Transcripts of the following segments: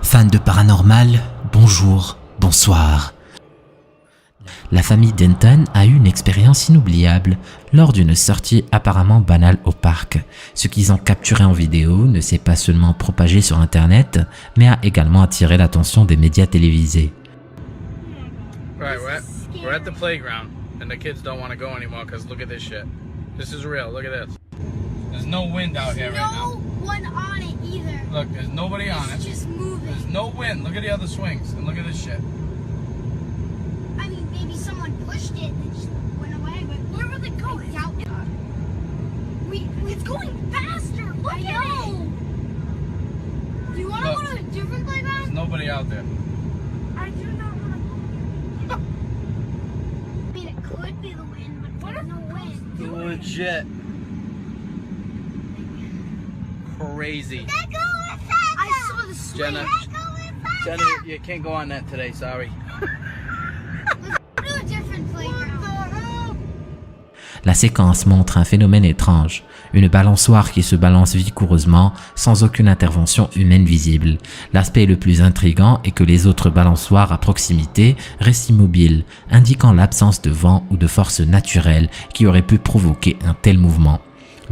Fans de paranormal, bonjour, bonsoir. La famille Denton a eu une expérience inoubliable lors d'une sortie apparemment banale au parc. Ce qu'ils ont capturé en vidéo ne s'est pas seulement propagé sur internet, mais a également attiré l'attention des médias télévisés. Right, we're at the playground, and the kids don't want to go anymore because look at this shit. This is real, look at this. There's no wind out here right now. No one on it either. Look, there's nobody on it. It's just moving. There's no wind. Look at the other swings, and look at this shit. I mean, maybe someone pushed it and it just went away, but where were they going? I doubt it. It's going faster. Look at it. Do you want to go to a different There's playground? nobody out there. I do not want to go. I mean, it could be the wind, but there's no wind. Legit. Crazy. I saw the swing. Jenna, Jenna, you can't go on that today, sorry. Let's go to a different playground. La séquence montre un phénomène étrange, une balançoire qui se balance vigoureusement sans aucune intervention humaine visible. L'aspect le plus intriguant est que les autres balançoires à proximité restent immobiles, indiquant l'absence de vent ou de force naturelle qui aurait pu provoquer un tel mouvement.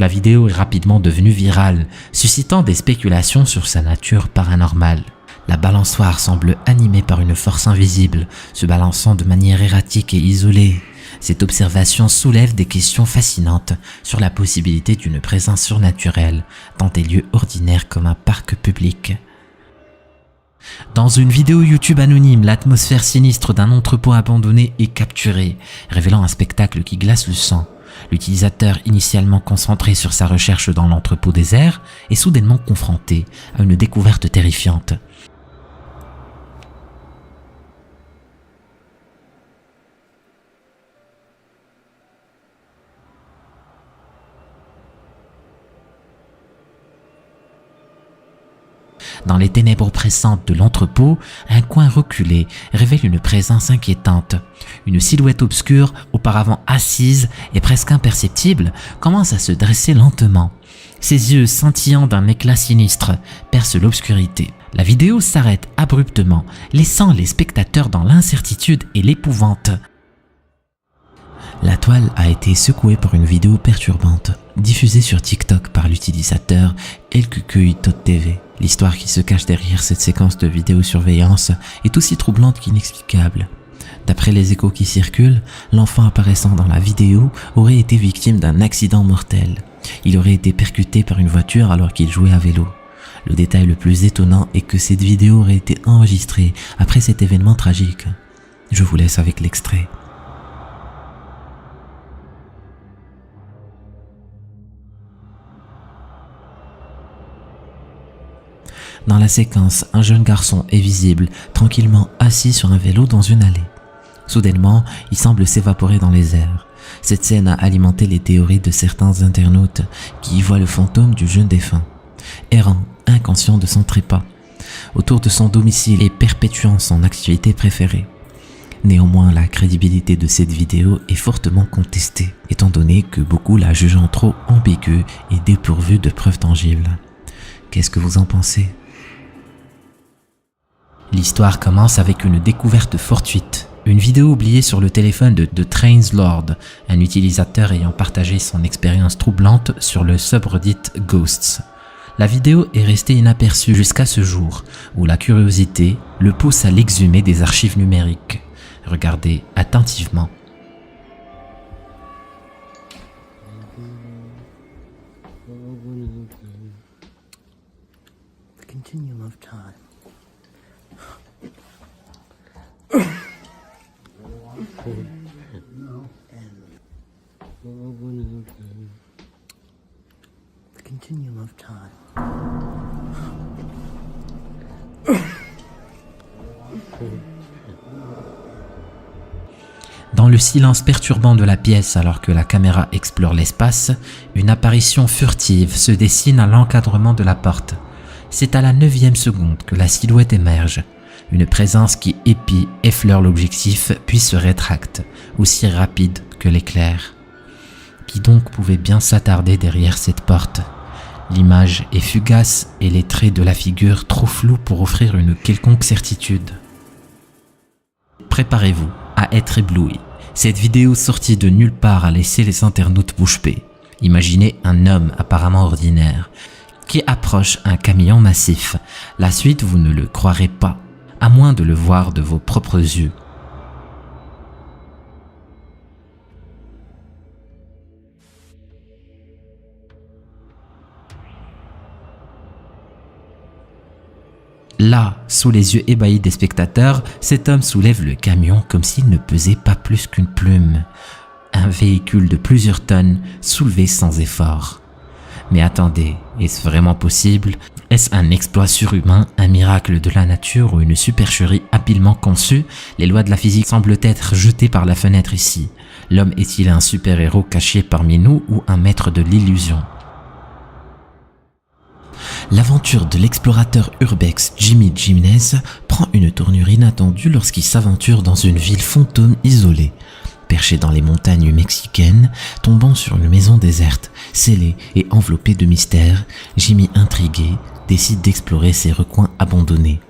La vidéo est rapidement devenue virale, suscitant des spéculations sur sa nature paranormale. La balançoire semble animée par une force invisible, se balançant de manière erratique et isolée. Cette observation soulève des questions fascinantes sur la possibilité d'une présence surnaturelle dans des lieux ordinaires comme un parc public. Dans une vidéo YouTube anonyme, l'atmosphère sinistre d'un entrepôt abandonné est capturée, révélant un spectacle qui glace le sang. L'utilisateur, initialement concentré sur sa recherche dans l'entrepôt désert, est soudainement confronté à une découverte terrifiante. Dans les ténèbres oppressantes de l'entrepôt, un coin reculé révèle une présence inquiétante. Une silhouette obscure, auparavant assise et presque imperceptible, commence à se dresser lentement. Ses yeux scintillants d'un éclat sinistre percent l'obscurité. La vidéo s'arrête abruptement, laissant les spectateurs dans l'incertitude et l'épouvante. La toile a été secouée par une vidéo perturbante, diffusée sur TikTok par l'utilisateur ElCucuiToTV. L'histoire qui se cache derrière cette séquence de vidéosurveillance est aussi troublante qu'inexplicable. D'après les échos qui circulent, l'enfant apparaissant dans la vidéo aurait été victime d'un accident mortel. Il aurait été percuté par une voiture alors qu'il jouait à vélo. Le détail le plus étonnant est que cette vidéo aurait été enregistrée après cet événement tragique. Je vous laisse avec l'extrait. Dans la séquence, un jeune garçon est visible, tranquillement assis sur un vélo dans une allée. Soudainement, il semble s'évaporer dans les airs. Cette scène a alimenté les théories de certains internautes qui y voient le fantôme du jeune défunt, errant, inconscient de son trépas, autour de son domicile et perpétuant son activité préférée. Néanmoins, la crédibilité de cette vidéo est fortement contestée, étant donné que beaucoup la jugeant trop ambiguë et dépourvue de preuves tangibles. Qu'est-ce que vous en pensez ? L'histoire commence avec une découverte fortuite. Une vidéo oubliée sur le téléphone de Trainslord, un utilisateur ayant partagé son expérience troublante sur le subreddit Ghosts. La vidéo est restée inaperçue jusqu'à ce jour, où la curiosité le pousse à l'exhumer des archives numériques. Regardez attentivement. Continuum of time. The continuum of time. Dans le silence perturbant de la pièce alors que la caméra explore l'espace, une apparition furtive se dessine à l'encadrement de la porte. C'est à la 9e seconde que la silhouette émerge. Une présence qui épie, effleure l'objectif puis se rétracte, aussi rapide que l'éclair. Qui donc pouvait bien s'attarder derrière cette porte ? L'image est fugace et les traits de la figure trop flous pour offrir une quelconque certitude. Préparez-vous à être ébloui. Cette vidéo sortie de nulle part a laissé les internautes bouche bée. Imaginez un homme apparemment ordinaire qui approche un camion massif. La suite, vous ne le croirez pas, à moins de le voir de vos propres yeux. Là, sous les yeux ébahis des spectateurs, cet homme soulève le camion comme s'il ne pesait pas plus qu'une plume. Un véhicule de plusieurs tonnes soulevé sans effort. Mais attendez, est-ce vraiment possible? Est-ce un exploit surhumain, un miracle de la nature ou une supercherie habilement conçue? Les lois de la physique semblent être jetées par la fenêtre ici. L'homme est-il un super-héros caché parmi nous ou un maître de l'illusion? L'aventure de l'explorateur urbex Jimmy Jimenez prend une tournure inattendue lorsqu'il s'aventure dans une ville fantôme isolée. Perché dans les montagnes mexicaines, tombant sur une maison déserte, scellée et enveloppée de mystères, Jimmy, intrigué, décide d'explorer ces recoins abandonnés.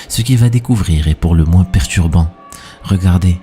Ce qu'il va découvrir est pour le moins perturbant. Regardez.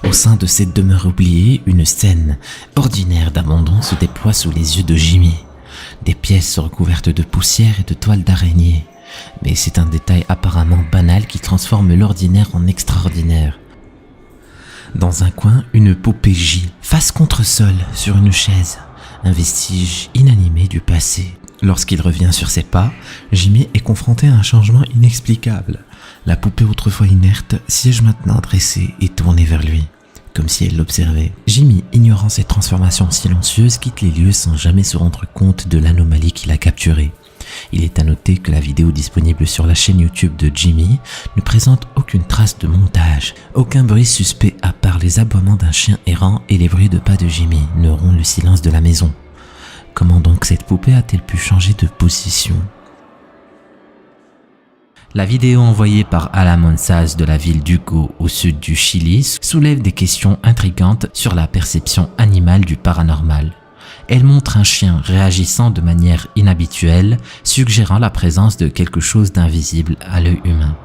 Au sein de cette demeure oubliée, une scène ordinaire d'abandon se déploie sous les yeux de Jimmy. Des pièces recouvertes de poussière et de toiles d'araignée. Mais c'est un détail apparemment banal qui transforme l'ordinaire en extraordinaire. Dans un coin, une poupée gît, face contre sol, sur une chaise. Un vestige inanimé du passé. Lorsqu'il revient sur ses pas, Jimmy est confronté à un changement inexplicable. La poupée autrefois inerte siège maintenant dressée et tournée vers lui, comme si elle l'observait. Jimmy, ignorant cette transformation silencieuse, quitte les lieux sans jamais se rendre compte de l'anomalie qu'il a capturée. Il est à noter que la vidéo disponible sur la chaîne YouTube de Jimmy ne présente aucune trace de montage. Aucun bruit suspect à part les aboiements d'un chien errant et les bruits de pas de Jimmy ne rompent le silence de la maison. Comment donc cette poupée a-t-elle pu changer de position? La vidéo envoyée par Alamonsaz de la ville d'Hugo au sud du Chili soulève des questions intrigantes sur la perception animale du paranormal. Elle montre un chien réagissant de manière inhabituelle, suggérant la présence de quelque chose d'invisible à l'œil humain.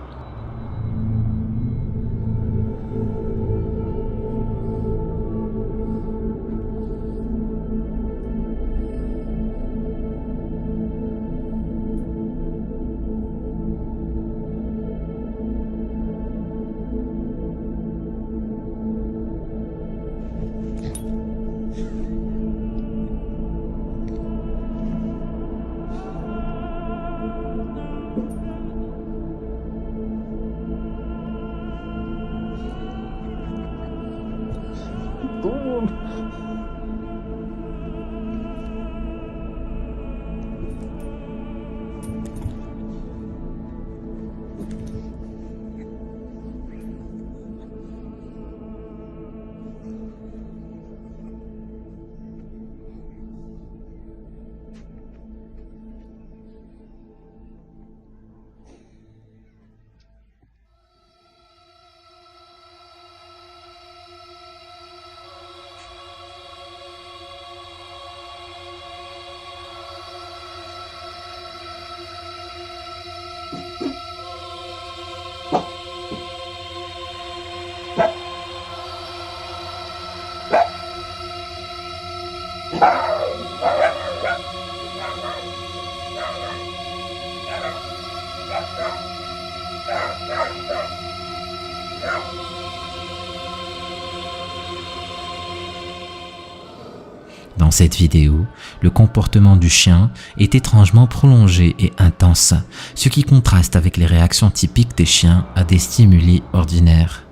Dans cette vidéo, le comportement du chien est étrangement prolongé et intense, ce qui contraste avec les réactions typiques des chiens à des stimuli ordinaires.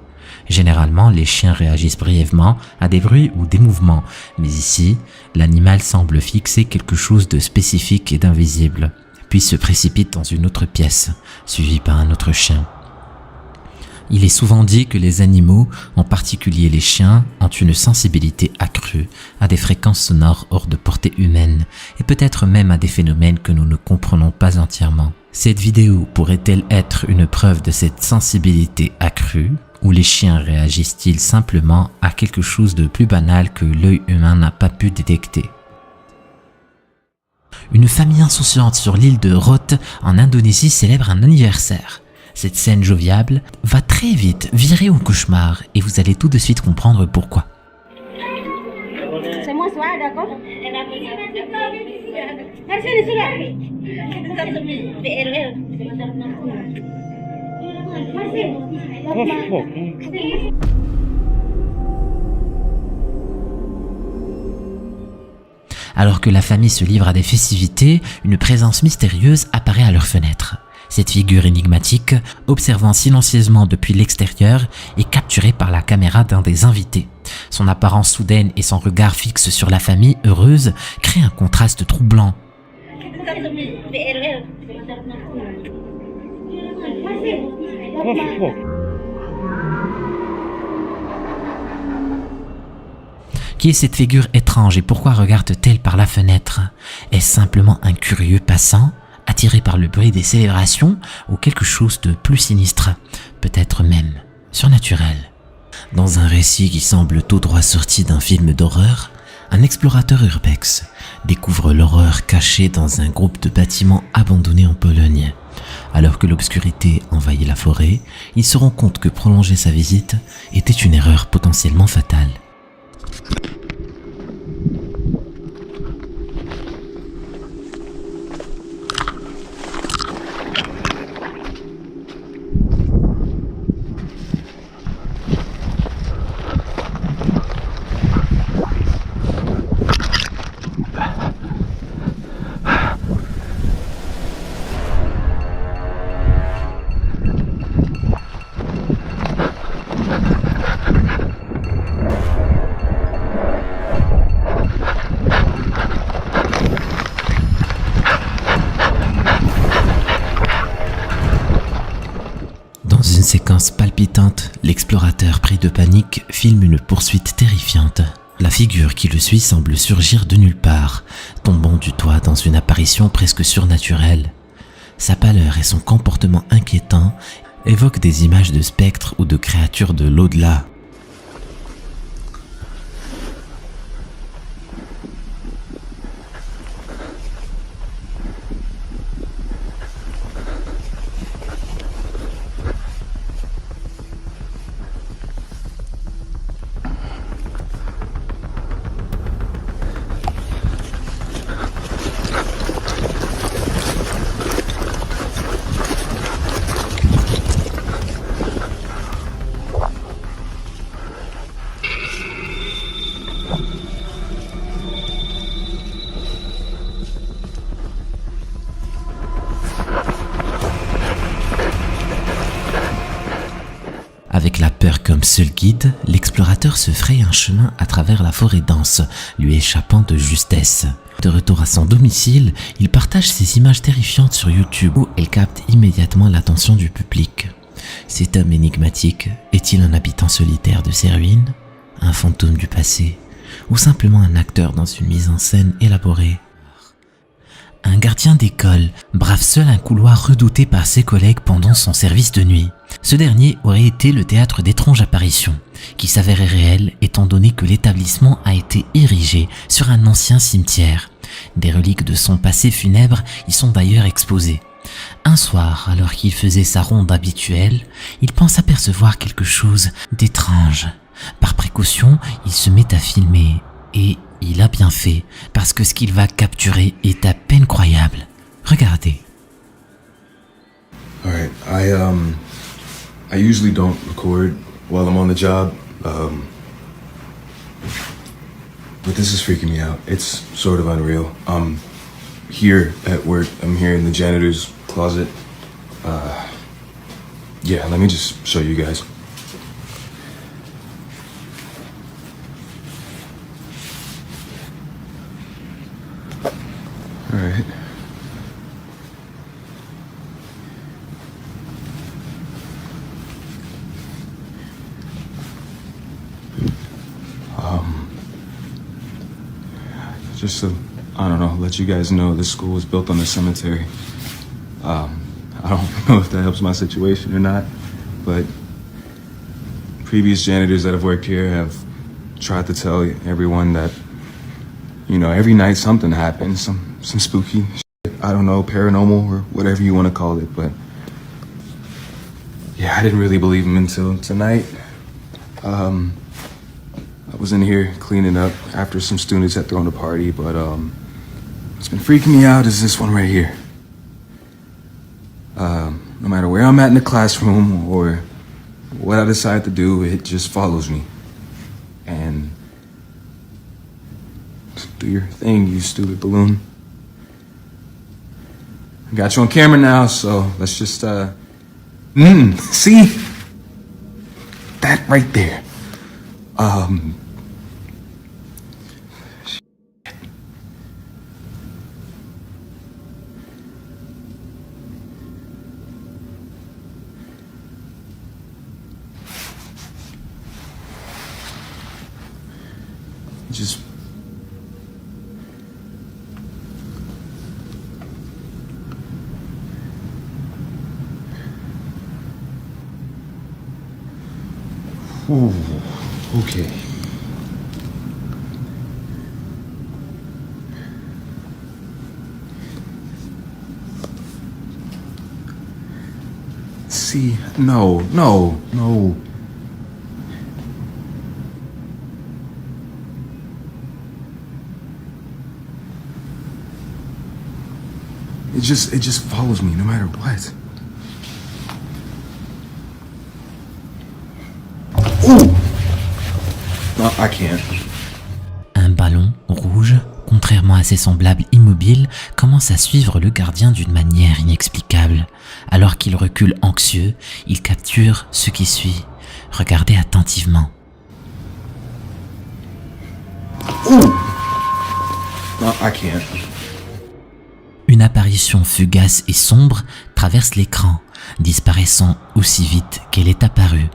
Généralement, les chiens réagissent brièvement à des bruits ou des mouvements, mais ici, l'animal semble fixer quelque chose de spécifique et d'invisible, puis se précipite dans une autre pièce, suivi par un autre chien. Il est souvent dit que les animaux, en particulier les chiens, ont une sensibilité accrue à des fréquences sonores hors de portée humaine et peut-être même à des phénomènes que nous ne comprenons pas entièrement. Cette vidéo pourrait-elle être une preuve de cette sensibilité accrue ou les chiens réagissent-ils simplement à quelque chose de plus banal que l'œil humain n'a pas pu détecter? Une famille insouciante sur l'île de Rote en Indonésie célèbre un anniversaire. Cette scène joviale va très vite virer au cauchemar et vous allez tout de suite comprendre pourquoi. Semua suara ada kok? Alors que la famille se livre à des festivités, une présence mystérieuse apparaît à leur fenêtre. Cette figure énigmatique, observant silencieusement depuis l'extérieur, est capturée par la caméra d'un des invités. Son apparence soudaine et son regard fixe sur la famille heureuse créent un contraste troublant. Qui est cette figure étrange et pourquoi regarde-t-elle par la fenêtre? Est-ce simplement un curieux passant, attiré par le bruit des célébrations, ou quelque chose de plus sinistre, peut-être même surnaturel? Dans un récit qui semble tout droit sorti d'un film d'horreur, un explorateur urbex découvre l'horreur cachée dans un groupe de bâtiments abandonnés en Pologne. Alors que l'obscurité envahit la forêt, il se rend compte que prolonger sa visite était une erreur potentiellement fatale. Dans une séquence palpitante, l'explorateur pris de panique filme une poursuite terrifiante. La figure qui le suit semble surgir de nulle part, tombant du toit dans une apparition presque surnaturelle. Sa pâleur et son comportement inquiétant évoquent des images de spectres ou de créatures de l'au-delà. Avec la peur comme seul guide, l'explorateur se fraye un chemin à travers la forêt dense, lui échappant de justesse. De retour à son domicile, il partage ces images terrifiantes sur YouTube où elles captent immédiatement l'attention du public. Cet homme énigmatique est-il un habitant solitaire de ces ruines, un fantôme du passé, ou simplement un acteur dans une mise en scène élaborée? Un gardien d'école brave seul un couloir redouté par ses collègues pendant son service de nuit. Ce dernier aurait été le théâtre d'étranges apparitions, qui s'avéraient réelles étant donné que l'établissement a été érigé sur un ancien cimetière. Des reliques de son passé funèbre y sont d'ailleurs exposées. Un soir, alors qu'il faisait sa ronde habituelle, il pense apercevoir quelque chose d'étrange. Par précaution, il se met à filmer et il a bien fait, parce que ce qu'il va capturer est à peine croyable. Regardez. I usually don't record while I'm on the job, but this is freaking me out. It's sort of unreal. I'm here at work. I'm here in the janitor's closet. Yeah, let me just show you guys. All right. Just to, I don't know, let you guys know, this school was built on a cemetery. I don't know if that helps my situation or not, but previous janitors that have worked here have tried to tell everyone that, you know, every night something happens, some spooky shit, I don't know, paranormal or whatever you want to call it, but yeah, I didn't really believe them until tonight. I was in here cleaning up after some students had thrown a party, but what's been freaking me out is this one right here. No matter where I'm at in the classroom or what I decide to do, it just follows me. And do your thing, you stupid balloon. I got you on camera now, so let's just see? That right there. Just ooh, okay. See, no. It just follows me no matter what. Ooh! No, I can't. Un ballon rouge, contrairement à ses semblables immobiles, commence à suivre le gardien d'une manière inexplicable. Alors qu'il recule anxieux, il capture ce qui suit. Regardez attentivement. Ooh! No, I can't. Une apparition fugace et sombre traverse l'écran, disparaissant aussi vite qu'elle est apparue.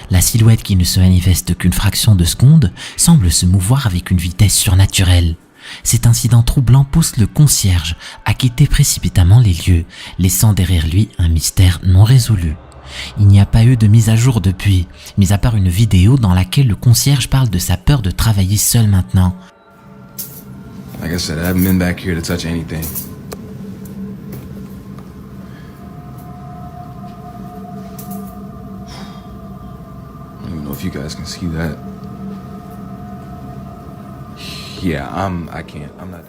La silhouette, qui ne se manifeste qu'une fraction de seconde, semble se mouvoir avec une vitesse surnaturelle. Cet incident troublant pousse le concierge à quitter précipitamment les lieux, laissant derrière lui un mystère non résolu. Il n'y a pas eu de mise à jour depuis, mis à part une vidéo dans laquelle le concierge parle de sa peur de travailler seul maintenant. Like I said, I haven't been back here to touch anything. I don't even know if you guys can see that. Yeah, I can't. I'm not.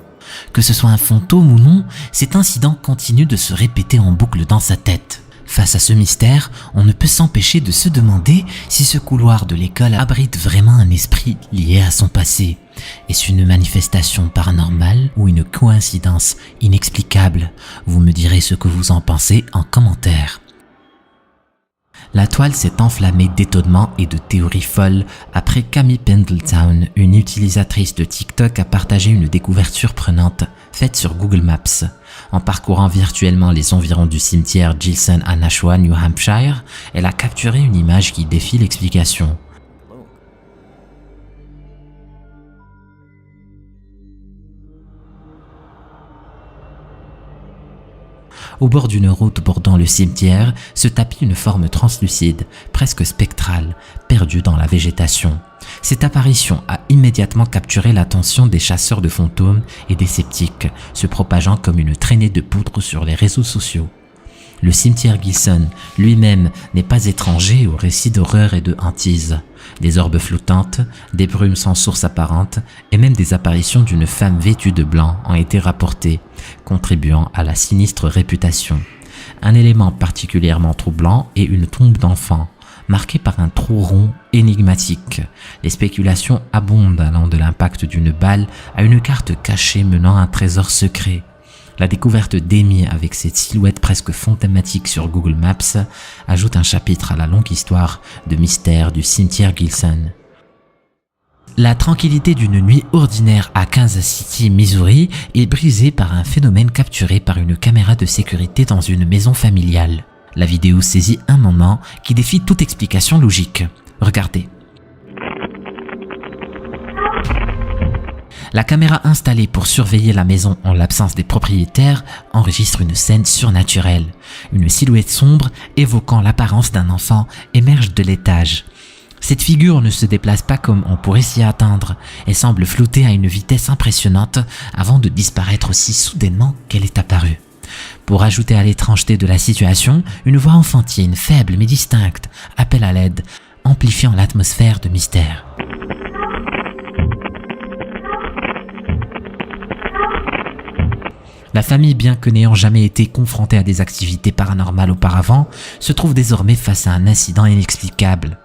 Que ce soit un fantôme ou non, cet incident continue de se répéter en boucle dans sa tête. Face à ce mystère, on ne peut s'empêcher de se demander si ce couloir de l'école abrite vraiment un esprit lié à son passé. Est-ce une manifestation paranormale ou une coïncidence inexplicable? Vous me direz ce que vous en pensez en commentaire. La toile s'est enflammée d'étonnement et de théories folles après qu'Amy Pendleton, une utilisatrice de TikTok, a partagé une découverte surprenante faite sur Google Maps. En parcourant virtuellement les environs du cimetière Gilson à Nashua, New Hampshire, elle a capturé une image qui défie l'explication. Au bord d'une route bordant le cimetière se tapit une forme translucide, presque spectrale, perdue dans la végétation. Cette apparition a immédiatement capturé l'attention des chasseurs de fantômes et des sceptiques, se propageant comme une traînée de poudre sur les réseaux sociaux. Le cimetière Gilson lui-même n'est pas étranger aux récits d'horreur et de hantise. Des orbes flottantes, des brumes sans source apparente et même des apparitions d'une femme vêtue de blanc ont été rapportées, contribuant à la sinistre réputation. Un élément particulièrement troublant est une tombe d'enfant, marqué par un trou rond énigmatique. Les spéculations abondent allant de l'impact d'une balle à une carte cachée menant à un trésor secret. La découverte d'Amy avec cette silhouette presque fantomatique sur Google Maps ajoute un chapitre à la longue histoire de mystère du cimetière Gilson. La tranquillité d'une nuit ordinaire à Kansas City, Missouri, est brisée par un phénomène capturé par une caméra de sécurité dans une maison familiale. La vidéo saisit un moment qui défie toute explication logique. Regardez. La caméra installée pour surveiller la maison en l'absence des propriétaires enregistre une scène surnaturelle. Une silhouette sombre évoquant l'apparence d'un enfant émerge de l'étage. Cette figure ne se déplace pas comme on pourrait s'y attendre et semble flotter à une vitesse impressionnante avant de disparaître aussi soudainement qu'elle est apparue. Pour ajouter à l'étrangeté de la situation, une voix enfantine, faible mais distincte, appelle à l'aide, amplifiant l'atmosphère de mystère. La famille, bien que n'ayant jamais été confrontée à des activités paranormales auparavant, se trouve désormais face à un incident inexplicable.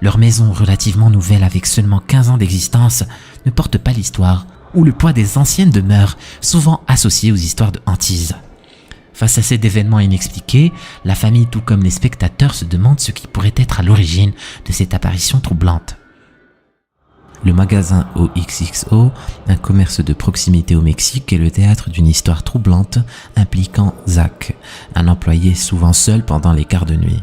Leur maison, relativement nouvelle avec seulement 15 ans d'existence, ne porte pas l'histoire ou le poids des anciennes demeures, souvent associées aux histoires de hantises. Face à cet événement inexpliqué, la famille tout comme les spectateurs se demandent ce qui pourrait être à l'origine de cette apparition troublante. Le magasin OXXO, un commerce de proximité au Mexique, est le théâtre d'une histoire troublante impliquant Zach, un employé souvent seul pendant les quarts de nuit.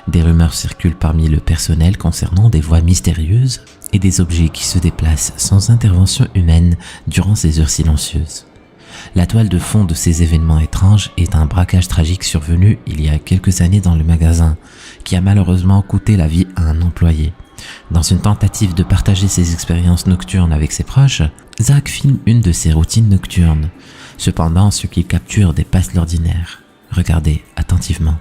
Des rumeurs circulent parmi le personnel concernant des voix mystérieuses et des objets qui se déplacent sans intervention humaine durant ces heures silencieuses. La toile de fond de ces événements étranges est un braquage tragique survenu il y a quelques années dans le magasin, qui a malheureusement coûté la vie à un employé. Dans une tentative de partager ses expériences nocturnes avec ses proches, Zach filme une de ses routines nocturnes. Cependant, ce qu'il capture dépasse l'ordinaire. Regardez attentivement.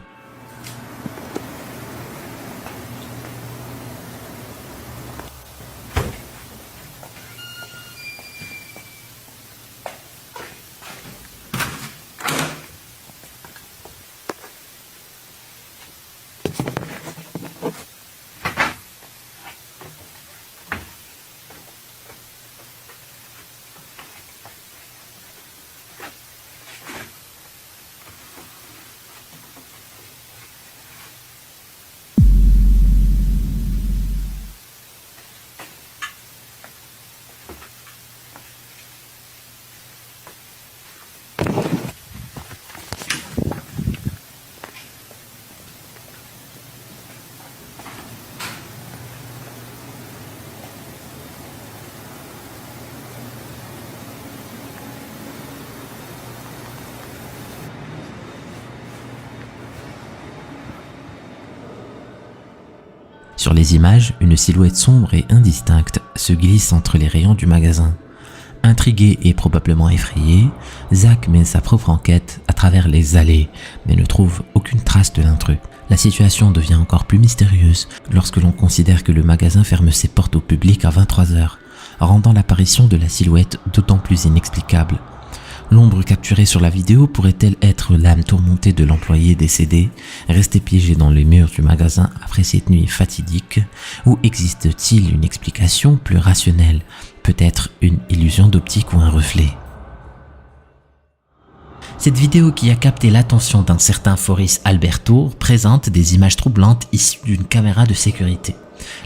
Sur les images, une silhouette sombre et indistincte se glisse entre les rayons du magasin. Intrigué et probablement effrayé, Zach mène sa propre enquête à travers les allées, mais ne trouve aucune trace de l'intrus. La situation devient encore plus mystérieuse lorsque l'on considère que le magasin ferme ses portes au public à 23h, rendant l'apparition de la silhouette d'autant plus inexplicable. L'ombre capturée sur la vidéo pourrait-elle être l'âme tourmentée de l'employé décédé, resté piégé dans les murs du magasin après cette nuit fatidique, ou existe-t-il une explication plus rationnelle, peut-être une illusion d'optique ou un reflet? Cette vidéo qui a capté l'attention d'un certain Foris Alberto présente des images troublantes issues d'une caméra de sécurité.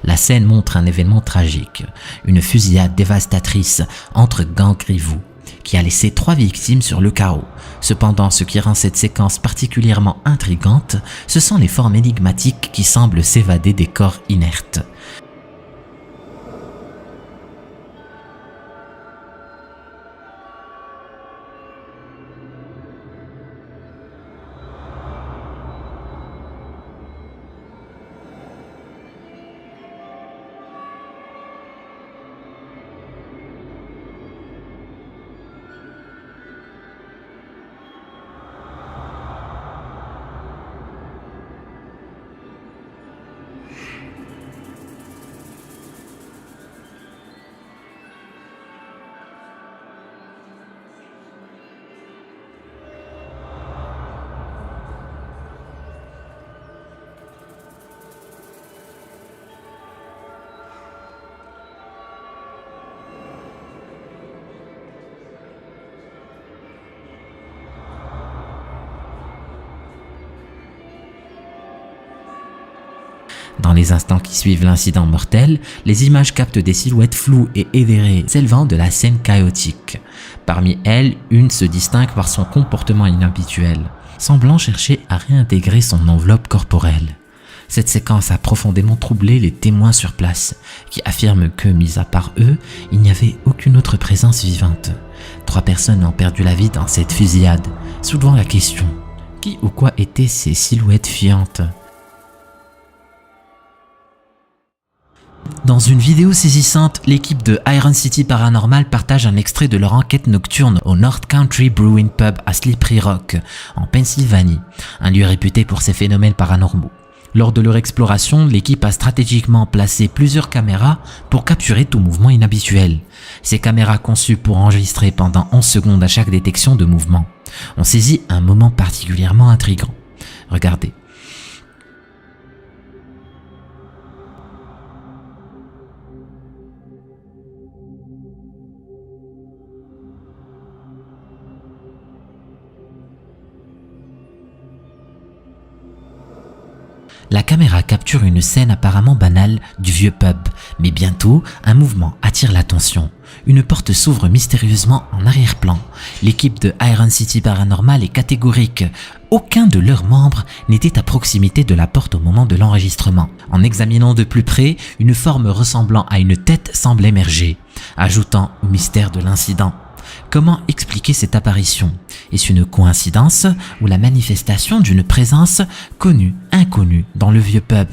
La scène montre un événement tragique, une fusillade dévastatrice entre gangs rivaux, qui a laissé 3 victimes sur le carreau. Cependant, ce qui rend cette séquence particulièrement intrigante, ce sont les formes énigmatiques qui semblent s'évader des corps inertes. Dans les instants qui suivent l'incident mortel, les images captent des silhouettes floues et éthérées s'élevant de la scène chaotique. Parmi elles, une se distingue par son comportement inhabituel, semblant chercher à réintégrer son enveloppe corporelle. Cette séquence a profondément troublé les témoins sur place, qui affirment que, mis à part eux, il n'y avait aucune autre présence vivante. 3 personnes ont perdu la vie dans cette fusillade, soulevant la question, qui ou quoi étaient ces silhouettes fuyantes ? Dans une vidéo saisissante, l'équipe de Iron City Paranormal partage un extrait de leur enquête nocturne au North Country Brewing Pub à Slippery Rock, en Pennsylvanie, un lieu réputé pour ses phénomènes paranormaux. Lors de leur exploration, l'équipe a stratégiquement placé plusieurs caméras pour capturer tout mouvement inhabituel. Ces caméras conçues pour enregistrer pendant 11 secondes à chaque détection de mouvement ont saisi un moment particulièrement intriguant. Regardez. La caméra capture une scène apparemment banale du vieux pub, mais bientôt, un mouvement attire l'attention. Une porte s'ouvre mystérieusement en arrière-plan. L'équipe de Iron City Paranormal est catégorique. Aucun de leurs membres n'était à proximité de la porte au moment de l'enregistrement. En examinant de plus près, une forme ressemblant à une tête semble émerger, ajoutant au mystère de l'incident. Comment expliquer cette apparition? Est-ce une coïncidence ou la manifestation d'une présence connue, inconnue dans le vieux pub?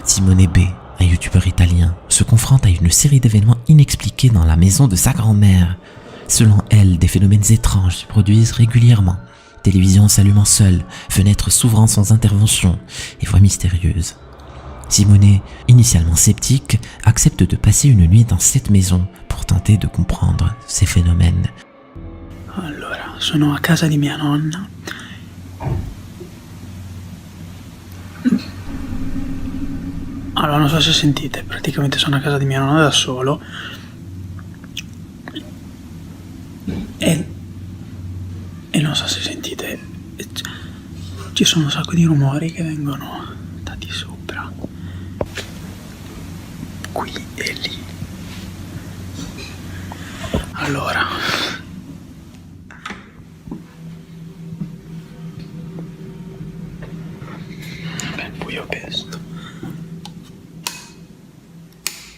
Simone B, un youtubeur italien, se confronte à une série d'événements inexpliqués dans la maison de sa grand-mère. Selon elle, des phénomènes étranges se produisent régulièrement. Télévision s'allumant seule, fenêtres s'ouvrant sans intervention et voix mystérieuses. Simone, initialement sceptique, accepte de passer une nuit dans cette maison pour tenter de comprendre ces phénomènes. Allora, sono a casa di mia nonna. Allora, non so se sentite, praticamente sono a casa di mia nonna da solo e non so se sentite, ci sono un sacco di rumori che vengono da di sopra, qui e lì. Allora, vabbè, buio pesto.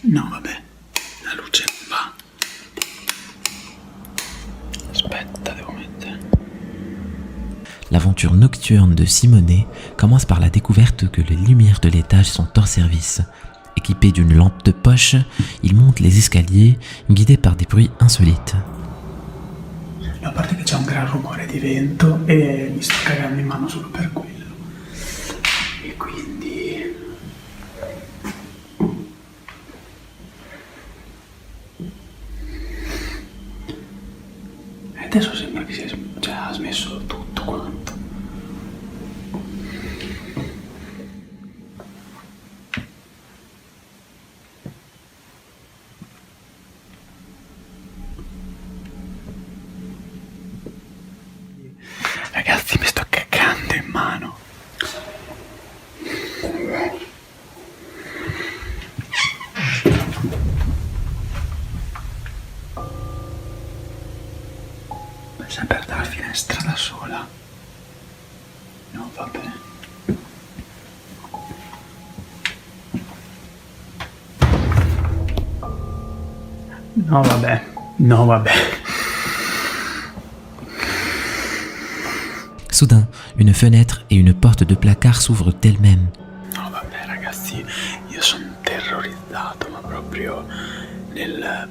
No, vabbè, la luce non va. Aspetta, devo mettere. L'aventure nocturne de Simone commence par la découverte que les lumières de l'étage sont hors service. Équipé d'une lampe de poche, il monte les escaliers, guidé par des bruits insolites. A parte che c'è un gran rumore di vento e mi sto cagando in mano solo per quello. E quindi... E adesso sembra che ha smesso tutto quanto. Ragazzi, mi sto cagando in mano. Sempre dalla finestra da sola. No, vabbè. No, vabbè. No, vabbè. Soudain, une fenêtre et une porte de placard s'ouvrent d'elles-mêmes. No, vabbè, ragazzi, io sono terrorizzato, ma proprio nel...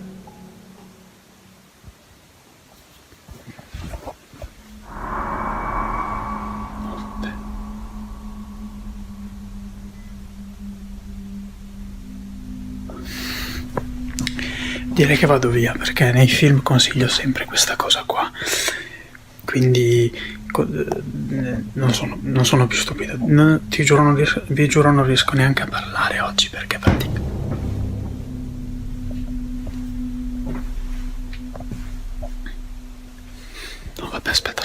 Vabbè. Direi che vado via, perché nei film consiglio sempre questa cosa qua. Quindi non sono più stupido. Ti giuro, vi giuro, non riesco neanche a parlare oggi perché pratico. No, vabbè, aspetta.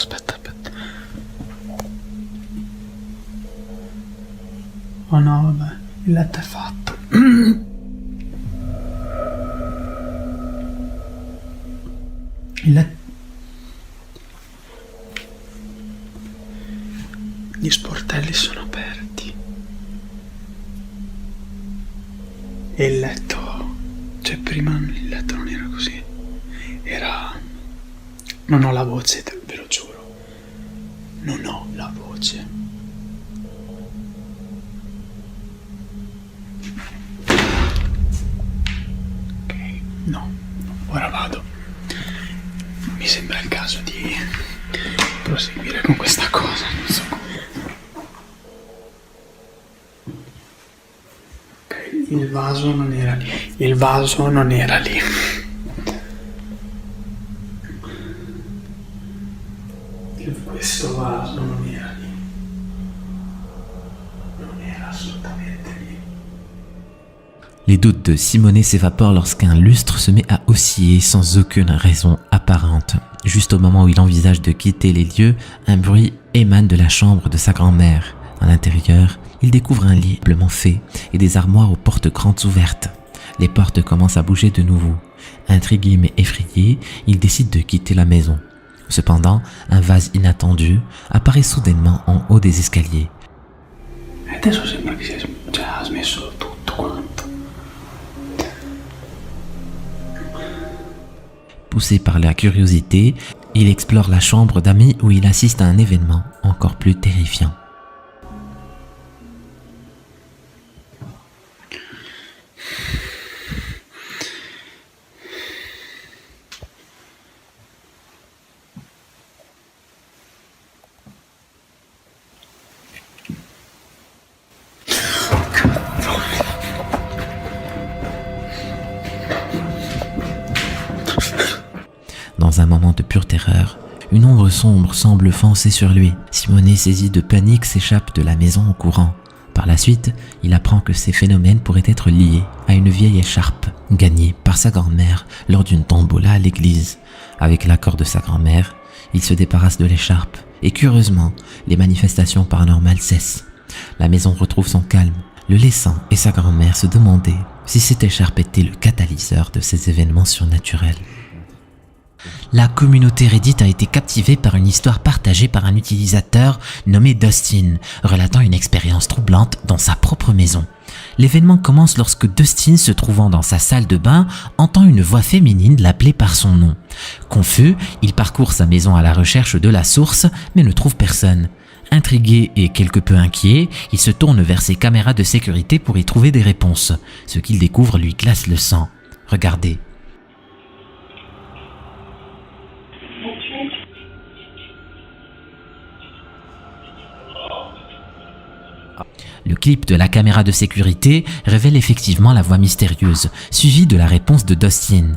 Oh no, vabbè, il letto è fatto. Il letto... Gli sportelli sono aperti. E il letto... Cioè, prima il letto non era così. Era... Non ho la voce, ve lo giuro. Non ho la voce. Ok, no, ora vado. Mi sembra il caso di proseguire con questa cosa, non so come. Ok, il vaso non era lì. Il vaso non era lì. Questo vaso non era lì. Non era assolutamente lì. Les doutes de Simone s'évaporent lorsqu'un lustre se met à osciller sans aucune raison apparente. Juste au moment où il envisage de quitter les lieux, un bruit émane de la chambre de sa grand-mère. À l'intérieur, il découvre un lit amplement fait et des armoires aux portes grandes ouvertes. Les portes commencent à bouger de nouveau. Intrigué mais effrayé, il décide de quitter la maison. Cependant, un vase inattendu apparaît soudainement en haut des escaliers. Adesso sembra che ha smesso tutto quanto. Poussé par la curiosité, il explore la chambre d'amis où il assiste à un événement encore plus terrifiant. Dans un moment de pure terreur, une ombre sombre semble foncer sur lui. Simone, saisi de panique, s'échappe de la maison en courant. Par la suite, il apprend que ces phénomènes pourraient être liés à une vieille écharpe gagnée par sa grand-mère lors d'une tombola à l'église. Avec l'accord de sa grand-mère, il se débarrasse de l'écharpe et curieusement, les manifestations paranormales cessent. La maison retrouve son calme, le laissant et sa grand-mère se demander si cette écharpe était le catalyseur de ces événements surnaturels. La communauté Reddit a été captivée par une histoire partagée par un utilisateur nommé Dustin, relatant une expérience troublante dans sa propre maison. L'événement commence lorsque Dustin, se trouvant dans sa salle de bain, entend une voix féminine l'appeler par son nom. Confus, il parcourt sa maison à la recherche de la source, mais ne trouve personne. Intrigué et quelque peu inquiet, il se tourne vers ses caméras de sécurité pour y trouver des réponses. Ce qu'il découvre lui glace le sang. Regardez. Le clip de la caméra de sécurité révèle effectivement la voix mystérieuse, suivie de la réponse de Dustin.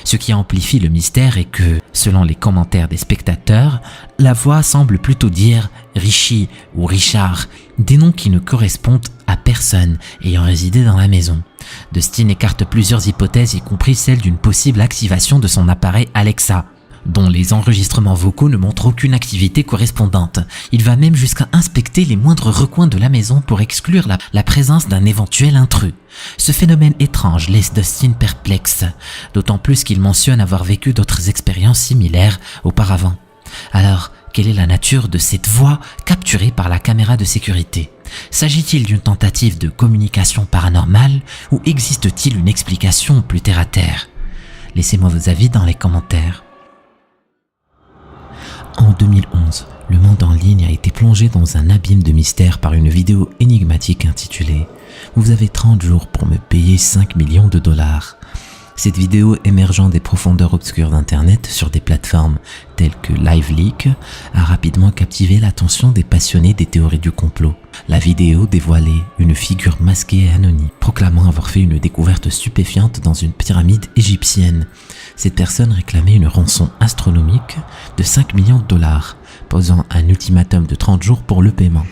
Ce qui amplifie le mystère est que, selon les commentaires des spectateurs, la voix semble plutôt dire Richie ou Richard, des noms qui ne correspondent à personne ayant résidé dans la maison. Dustin écarte plusieurs hypothèses, y compris celle d'une possible activation de son appareil Alexa, dont les enregistrements vocaux ne montrent aucune activité correspondante. Il va même jusqu'à inspecter les moindres recoins de la maison pour exclure la présence d'un éventuel intrus. Ce phénomène étrange laisse Dustin perplexe, d'autant plus qu'il mentionne avoir vécu d'autres expériences similaires auparavant. Alors, quelle est la nature de cette voix capturée par la caméra de sécurité ? S'agit-il d'une tentative de communication paranormale ou existe-t-il une explication plus terre-à-terre ? Laissez-moi vos avis dans les commentaires. En 2011, le monde en ligne a été plongé dans un abîme de mystère par une vidéo énigmatique intitulée « Vous avez 30 jours pour me payer 5 millions de dollars ». Cette vidéo émergeant des profondeurs obscures d'Internet sur des plateformes telles que LiveLeak a rapidement captivé l'attention des passionnés des théories du complot. La vidéo dévoilait une figure masquée et anonyme, proclamant avoir fait une découverte stupéfiante dans une pyramide égyptienne. Cette personne réclamait une rançon astronomique de 5 millions de dollars, posant un ultimatum de 30 jours pour le paiement.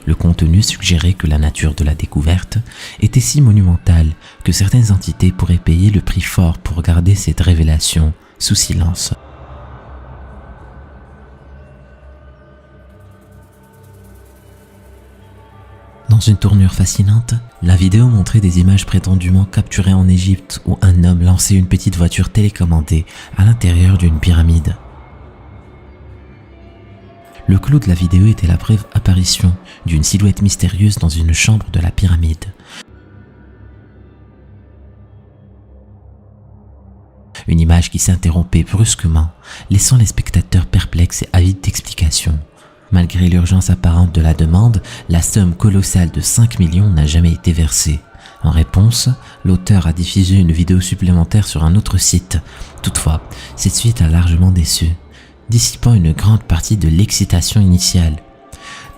Le contenu suggérait que la nature de la découverte était si monumentale que certaines entités pourraient payer le prix fort pour garder cette révélation sous silence. une tournure fascinante, la vidéo montrait des images prétendument capturées en Égypte où un homme lançait une petite voiture télécommandée à l'intérieur d'une pyramide. Le clou de la vidéo était la brève apparition d'une silhouette mystérieuse dans une chambre de la pyramide. Une image qui s'interrompait brusquement, laissant les spectateurs perplexes et avides d'explications. Malgré l'urgence apparente de la demande, la somme colossale de 5 millions n'a jamais été versée. En réponse, l'auteur a diffusé une vidéo supplémentaire sur un autre site. Toutefois, cette suite a largement déçu, dissipant une grande partie de l'excitation initiale.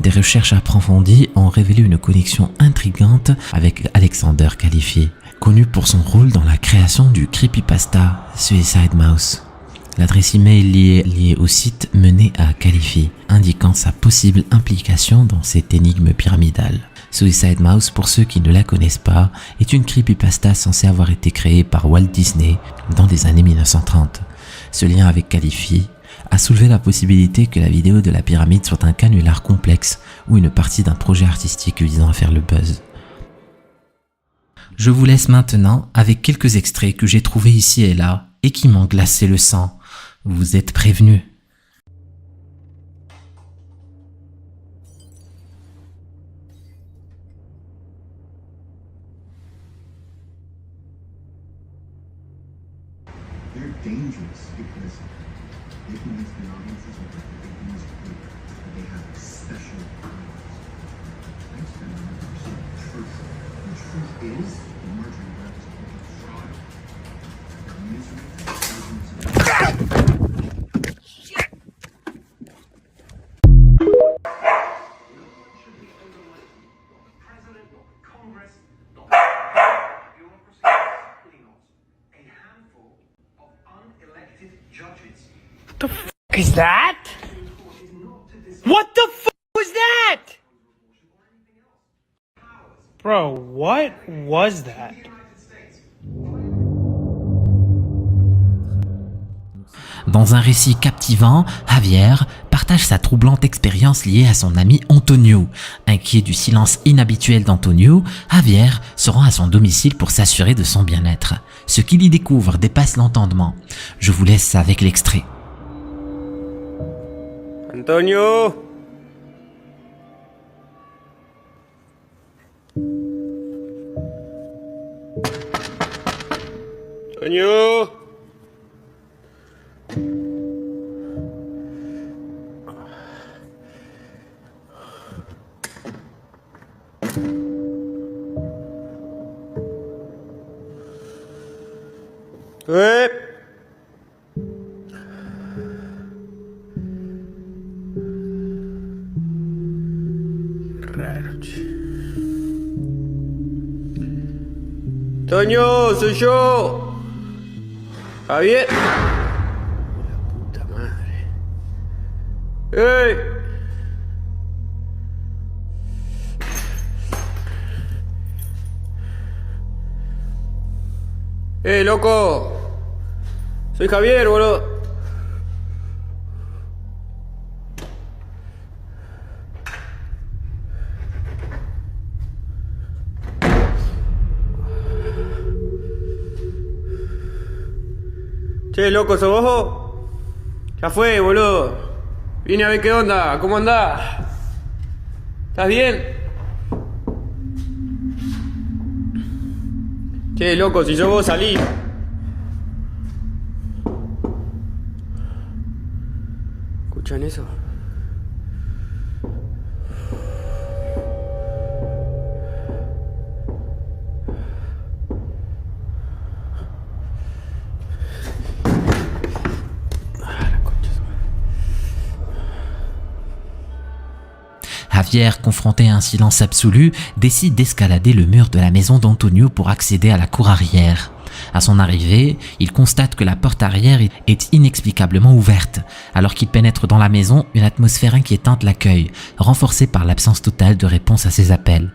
Des recherches approfondies ont révélé une connexion intrigante avec Alexander Khalifi, connu pour son rôle dans la création du creepypasta Suicide Mouse. L'adresse email liée au site menait à Khalifi, indiquant sa possible implication dans cette énigme pyramidale. Suicide Mouse, pour ceux qui ne la connaissent pas, est une creepypasta censée avoir été créée par Walt Disney dans les années 1930. Ce lien avec Khalifi a soulevé la possibilité que la vidéo de la pyramide soit un canular complexe ou une partie d'un projet artistique visant à faire le buzz. Je vous laisse maintenant avec quelques extraits que j'ai trouvés ici et là et qui m'ont glacé le sang. Vous êtes prévenus. They're dangerous because they convince the audiences of what the fake news believe, that they have special powers. I spend 100% truth. The truth is the merging web is a bunch of fraud, misery, thousands of Is that? What the f was that? Bro, what was that? Dans un récit captivant, Javier partage sa troublante expérience liée à son ami Antonio. Inquiet du silence inhabituel d'Antonio, Javier se rend à son domicile pour s'assurer de son bien-être. Ce qu'il y découvre dépasse l'entendement. Je vous laisse avec l'extrait. Antonio. Antonio. Ouais. Toño, soy yo. Javier. La puta madre. ¡Ey! ¡Ey, loco! Soy Javier, boludo. Che, loco, ¿sos vos? Ya fue, boludo. Vine a ver qué onda, ¿cómo andás? ¿Estás bien? Che, loco, si sos vos, salí. ¿Escuchan eso? Javier, confronté à un silence absolu, décide d'escalader le mur de la maison d'Antonio pour accéder à la cour arrière. À son arrivée, il constate que la porte arrière est inexplicablement ouverte. Alors qu'il pénètre dans la maison, une atmosphère inquiétante l'accueille, renforcée par l'absence totale de réponse à ses appels.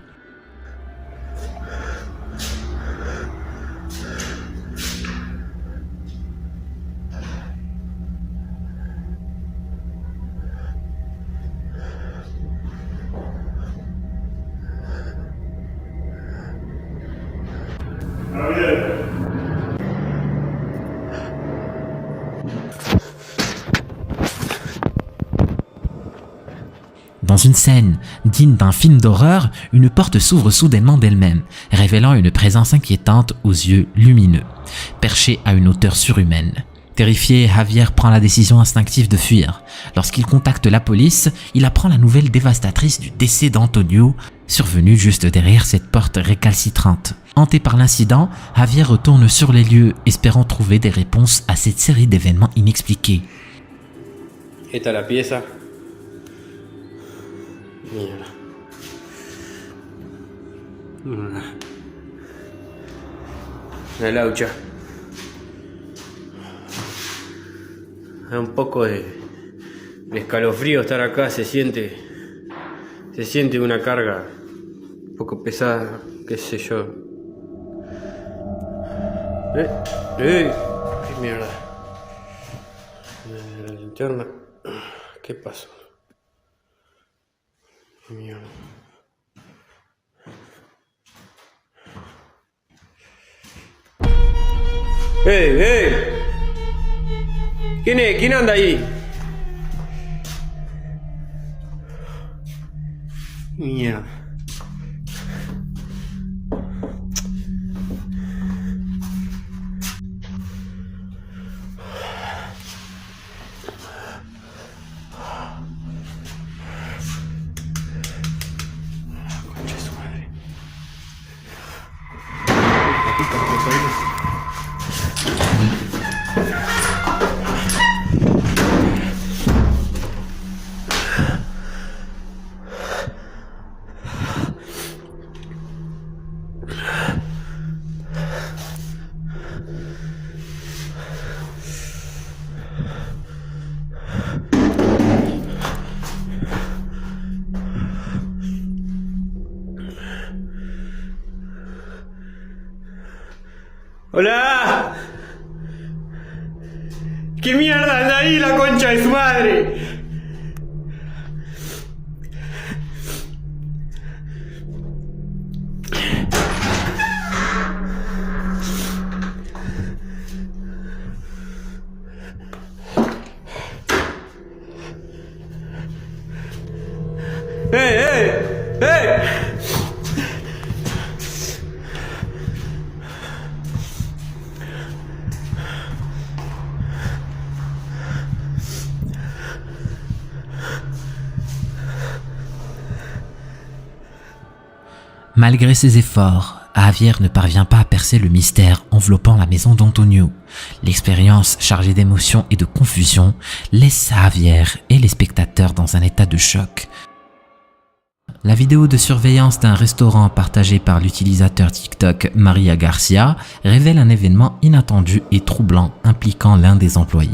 une scène digne d'un film d'horreur, une porte s'ouvre soudainement d'elle-même, révélant une présence inquiétante aux yeux lumineux, perchée à une hauteur surhumaine. Terrifié, Javier prend la décision instinctive de fuir. Lorsqu'il contacte la police, il apprend la nouvelle dévastatrice du décès d'Antonio, survenu juste derrière cette porte récalcitrante. Hanté par l'incident, Javier retourne sur les lieux, espérant trouver des réponses à cette série d'événements inexpliqués. Esta es la pieza. Mierda. La laucha. Da un poco de escalofrío estar acá, se siente una carga un poco pesada, qué sé yo. ¡Qué mierda! La linterna. ¿Qué pasó? ¡Qué mierda! ¡Ey! ¿Quién es? ¿Quién anda ahí? Mierda. Concha de su madre. ¡Hola! ¿Qué mierda anda ahí, la concha de su madre? ¡Ey! Malgré ses efforts, Javier ne parvient pas à percer le mystère enveloppant la maison d'Antonio. L'expérience chargée d'émotions et de confusion laisse Javier et les spectateurs dans un état de choc. La vidéo de surveillance d'un restaurant partagée par l'utilisateur TikTok Maria Garcia révèle un événement inattendu et troublant impliquant l'un des employés.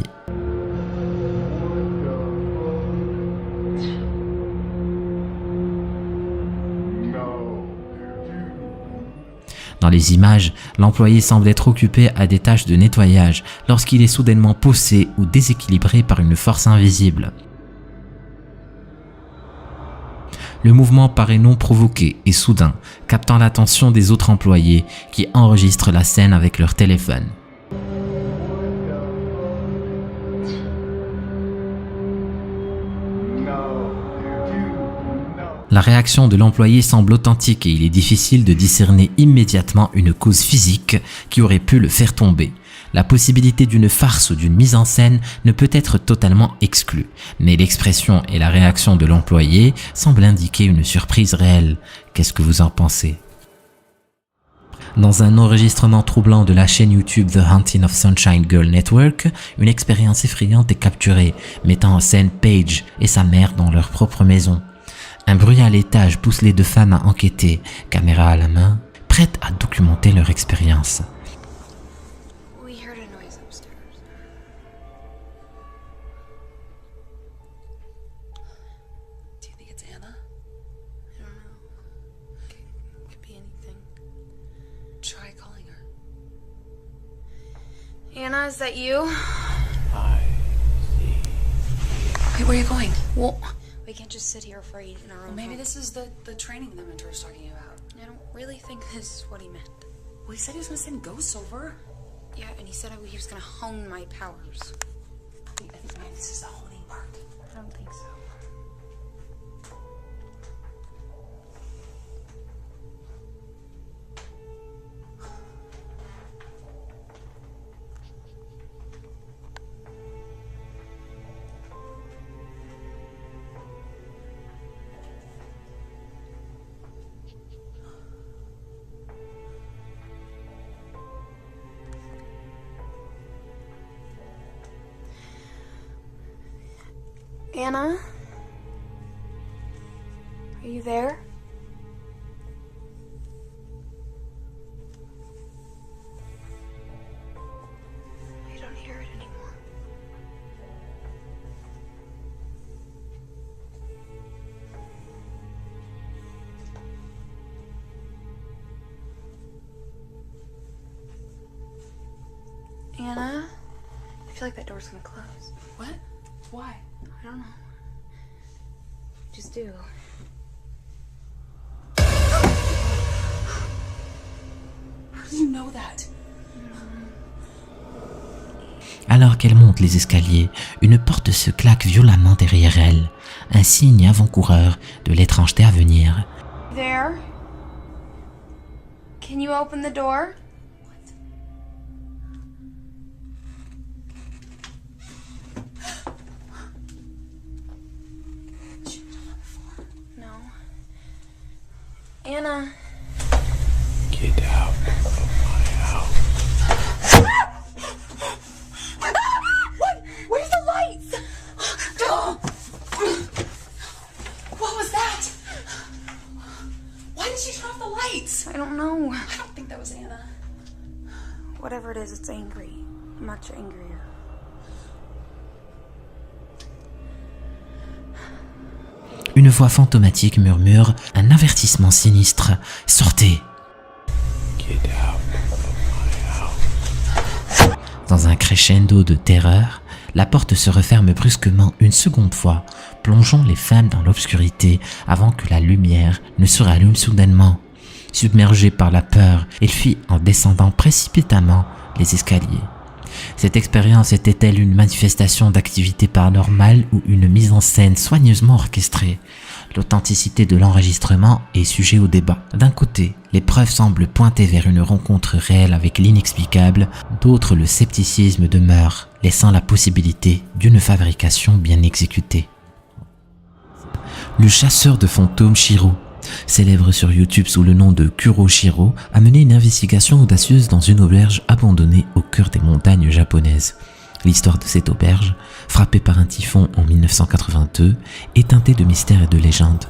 Dans les images, l'employé semble être occupé à des tâches de nettoyage lorsqu'il est soudainement poussé ou déséquilibré par une force invisible. Le mouvement paraît non provoqué et soudain, captant l'attention des autres employés qui enregistrent la scène avec leur téléphone. La réaction de l'employé semble authentique et il est difficile de discerner immédiatement une cause physique qui aurait pu le faire tomber. La possibilité d'une farce ou d'une mise en scène ne peut être totalement exclue, mais l'expression et la réaction de l'employé semblent indiquer une surprise réelle. Qu'est-ce que vous en pensez ? Dans un enregistrement troublant de la chaîne YouTube The Haunting of Sunshine Girl Network, une expérience effrayante est capturée, mettant en scène Paige et sa mère dans leur propre maison. Un bruit à l'étage pousse les deux femmes à enquêter, caméra à la main, prêtes à documenter leur expérience. We heard a noise upstairs. Do you think it's Anna? I don't know. Could be anything. Try calling her. Anna, is that you? Wait, where are you going? Well, we can't just sit here afraid in our Well, own maybe home. this is the training the mentor was talking about. I don't really think this is what he meant. Well, he said he was gonna send ghosts over. Yeah, and he said he was gonna hone my powers. Wait, I think maybe this is the honing part. I don't think so. Anna? Are you there? I don't hear it anymore. Anna? I feel like that door's gonna close. What? Why? I don't know. Just do. How do you know that? Alors qu'elle monte les escaliers, une porte se claque violemment derrière elle, un signe avant-coureur de l'étrangeté à venir. There? Can you open the door? No. Anna. Get out of my house. What? Where's the lights? What was that? Why did she turn off the lights? I don't know. I don't think that was Anna. Whatever it is, it's angry. Much angrier. Une voix fantomatique murmure un avertissement sinistre. Sortez! Get out of my house. Dans un crescendo de terreur, la porte se referme brusquement une seconde fois, plongeant les femmes dans l'obscurité avant que la lumière ne se rallume soudainement. Submergée par la peur, elle fuit en descendant précipitamment les escaliers. Cette expérience était-elle une manifestation d'activité paranormale ou une mise en scène soigneusement orchestrée? L'authenticité de l'enregistrement est sujet au débat. D'un côté, les preuves semblent pointer vers une rencontre réelle avec l'inexplicable, d'autres le scepticisme demeure, laissant la possibilité d'une fabrication bien exécutée. Le chasseur de fantômes Shiro, célèbre sur YouTube sous le nom de Kuro Shiro, a mené une investigation audacieuse dans une auberge abandonnée au cœur des montagnes japonaises. L'histoire de cette auberge, frappée par un typhon en 1982, est teintée de mystère et de légendes,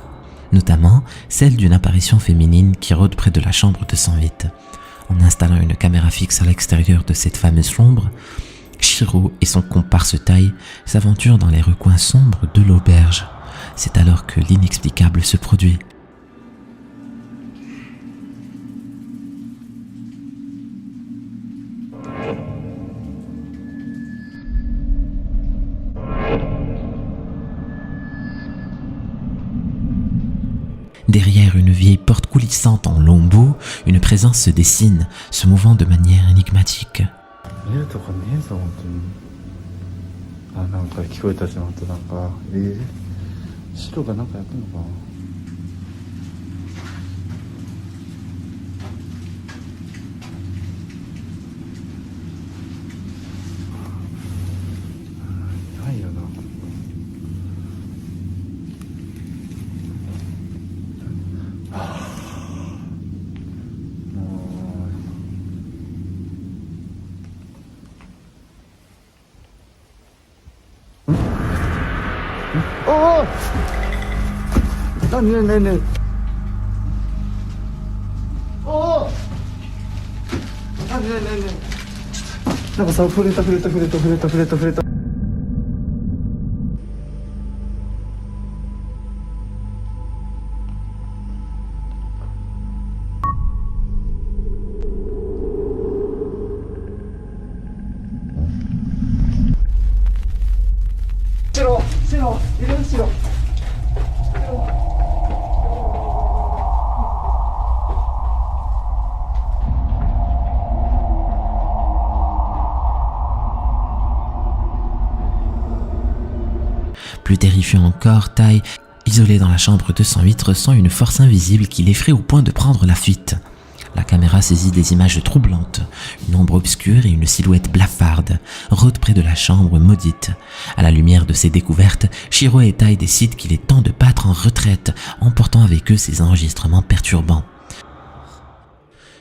notamment celle d'une apparition féminine qui rôde près de la chambre 208. En installant une caméra fixe à l'extérieur de cette fameuse chambre, Shiro et son comparse Tai s'aventurent dans les recoins sombres de l'auberge. C'est alors que l'inexplicable se produit. Derrière une vieille porte coulissante en lambeaux, une présence se dessine, se mouvant de manière énigmatique. 見るとこねえぞ本当に。あ、なんか聞こえたし、本当なんか白がなんかやってんのかな。ないよな。おお！何ねえねえ。おお！何ねえねえねえ。なんかさ、触れた。白、いる白。Plus terrifiant encore, Tai, isolé dans la chambre 208, ressent une force invisible qui l'effraie au point de prendre la fuite. La caméra saisit des images troublantes, une ombre obscure et une silhouette blafarde rôdent près de la chambre maudite. À la lumière de ces découvertes, Shiro et Tai décident qu'il est temps de battre en retraite, emportant avec eux ces enregistrements perturbants.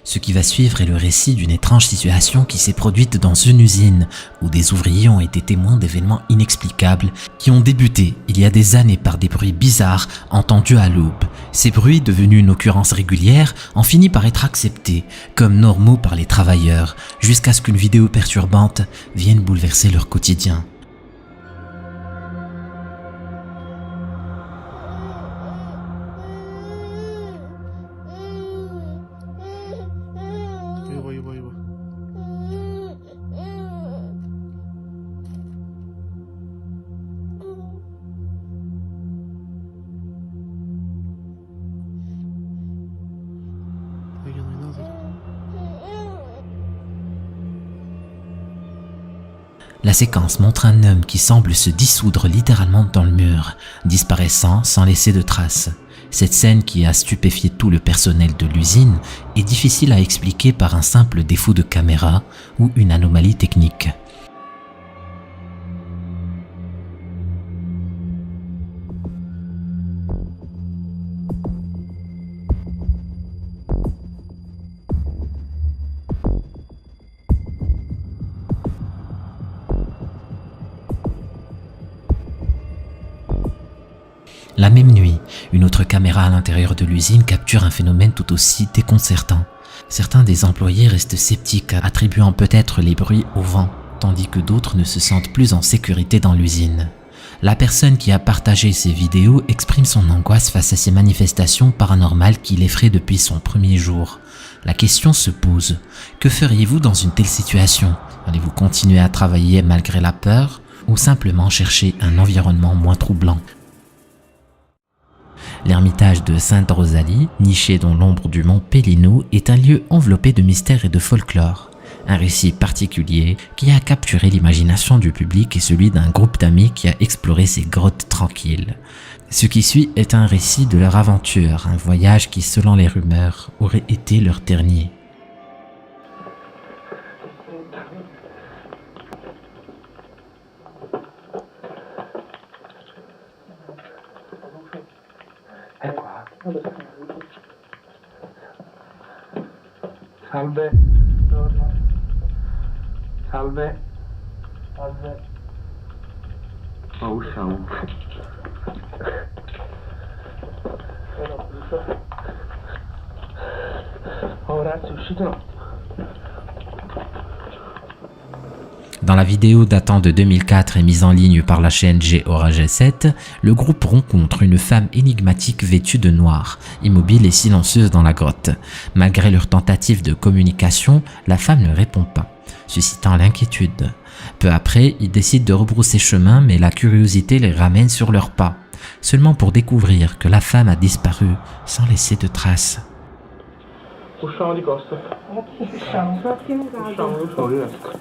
Ce qui va suivre est le récit d'une étrange situation qui s'est produite dans une usine où des ouvriers ont été témoins d'événements inexplicables qui ont débuté il y a des années par des bruits bizarres entendus à l'aube. Ces bruits, devenus une occurrence régulière, ont fini par être acceptés comme normaux par les travailleurs jusqu'à ce qu'une vidéo perturbante vienne bouleverser leur quotidien. La séquence montre un homme qui semble se dissoudre littéralement dans le mur, disparaissant sans laisser de traces. Cette scène qui a stupéfié tout le personnel de l'usine est difficile à expliquer par un simple défaut de caméra ou une anomalie technique. La même nuit, une autre caméra à l'intérieur de l'usine capture un phénomène tout aussi déconcertant. Certains des employés restent sceptiques, attribuant peut-être les bruits au vent, tandis que d'autres ne se sentent plus en sécurité dans l'usine. La personne qui a partagé ces vidéos exprime son angoisse face à ces manifestations paranormales qui l'effraient depuis son premier jour. La question se pose, que feriez-vous dans une telle situation? Allez-vous continuer à travailler malgré la peur ou simplement chercher un environnement moins troublant? L'ermitage de Sainte-Rosalie, niché dans l'ombre du mont Pellino, est un lieu enveloppé de mystère et de folklore. Un récit particulier qui a capturé l'imagination du public et celui d'un groupe d'amis qui a exploré ces grottes tranquilles. Ce qui suit est un récit de leur aventure, un voyage qui, selon les rumeurs, aurait été leur dernier. Salve. Salve. Salve. Oh, usciamo. Oh, ragazzi, uscite un attimo. Dans la vidéo datant de 2004 et mise en ligne par la chaîne G-Orage 7, le groupe rencontre une femme énigmatique vêtue de noir, immobile et silencieuse dans la grotte. Malgré leur tentative de communication, la femme ne répond pas, suscitant l'inquiétude. Peu après, ils décident de rebrousser chemin, mais la curiosité les ramène sur leurs pas, seulement pour découvrir que la femme a disparu sans laisser de traces. Usciamo di costa. Usciamo di destra.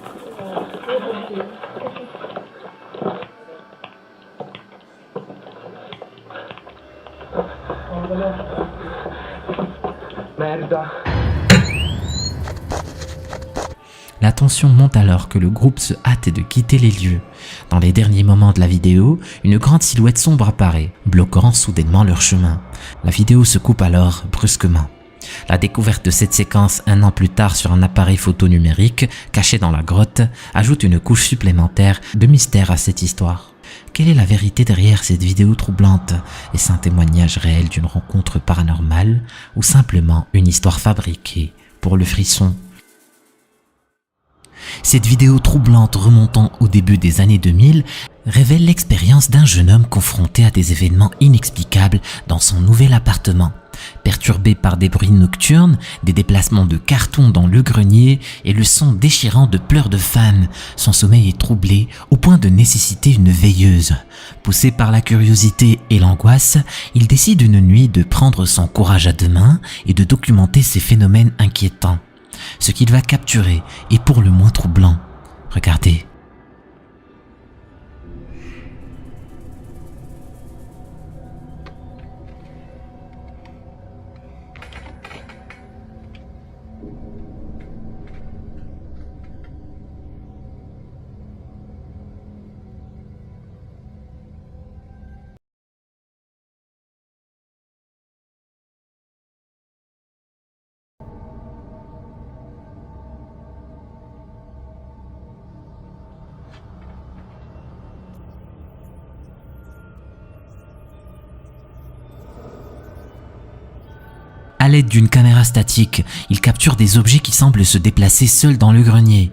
Merda. La tension monte alors que le groupe se hâte de quitter les lieux. Dans les derniers moments de la vidéo, une grande silhouette sombre apparaît, bloquant soudainement leur chemin. La vidéo se coupe alors brusquement. La découverte de cette séquence un an plus tard sur un appareil photo numérique caché dans la grotte ajoute une couche supplémentaire de mystère à cette histoire. Quelle est la vérité derrière cette vidéo troublante? Est-ce un témoignage réel d'une rencontre paranormale ou simplement une histoire fabriquée pour le frisson? Cette vidéo troublante remontant au début des années 2000 révèle l'expérience d'un jeune homme confronté à des événements inexplicables dans son nouvel appartement. Perturbé par des bruits nocturnes, des déplacements de cartons dans le grenier et le son déchirant de pleurs de femmes, son sommeil est troublé au point de nécessiter une veilleuse. Poussé par la curiosité et l'angoisse, il décide une nuit de prendre son courage à deux mains et de documenter ces phénomènes inquiétants. Ce qu'il va capturer est pour le moins troublant. Regardez. À l'aide d'une caméra statique, il capture des objets qui semblent se déplacer seuls dans le grenier.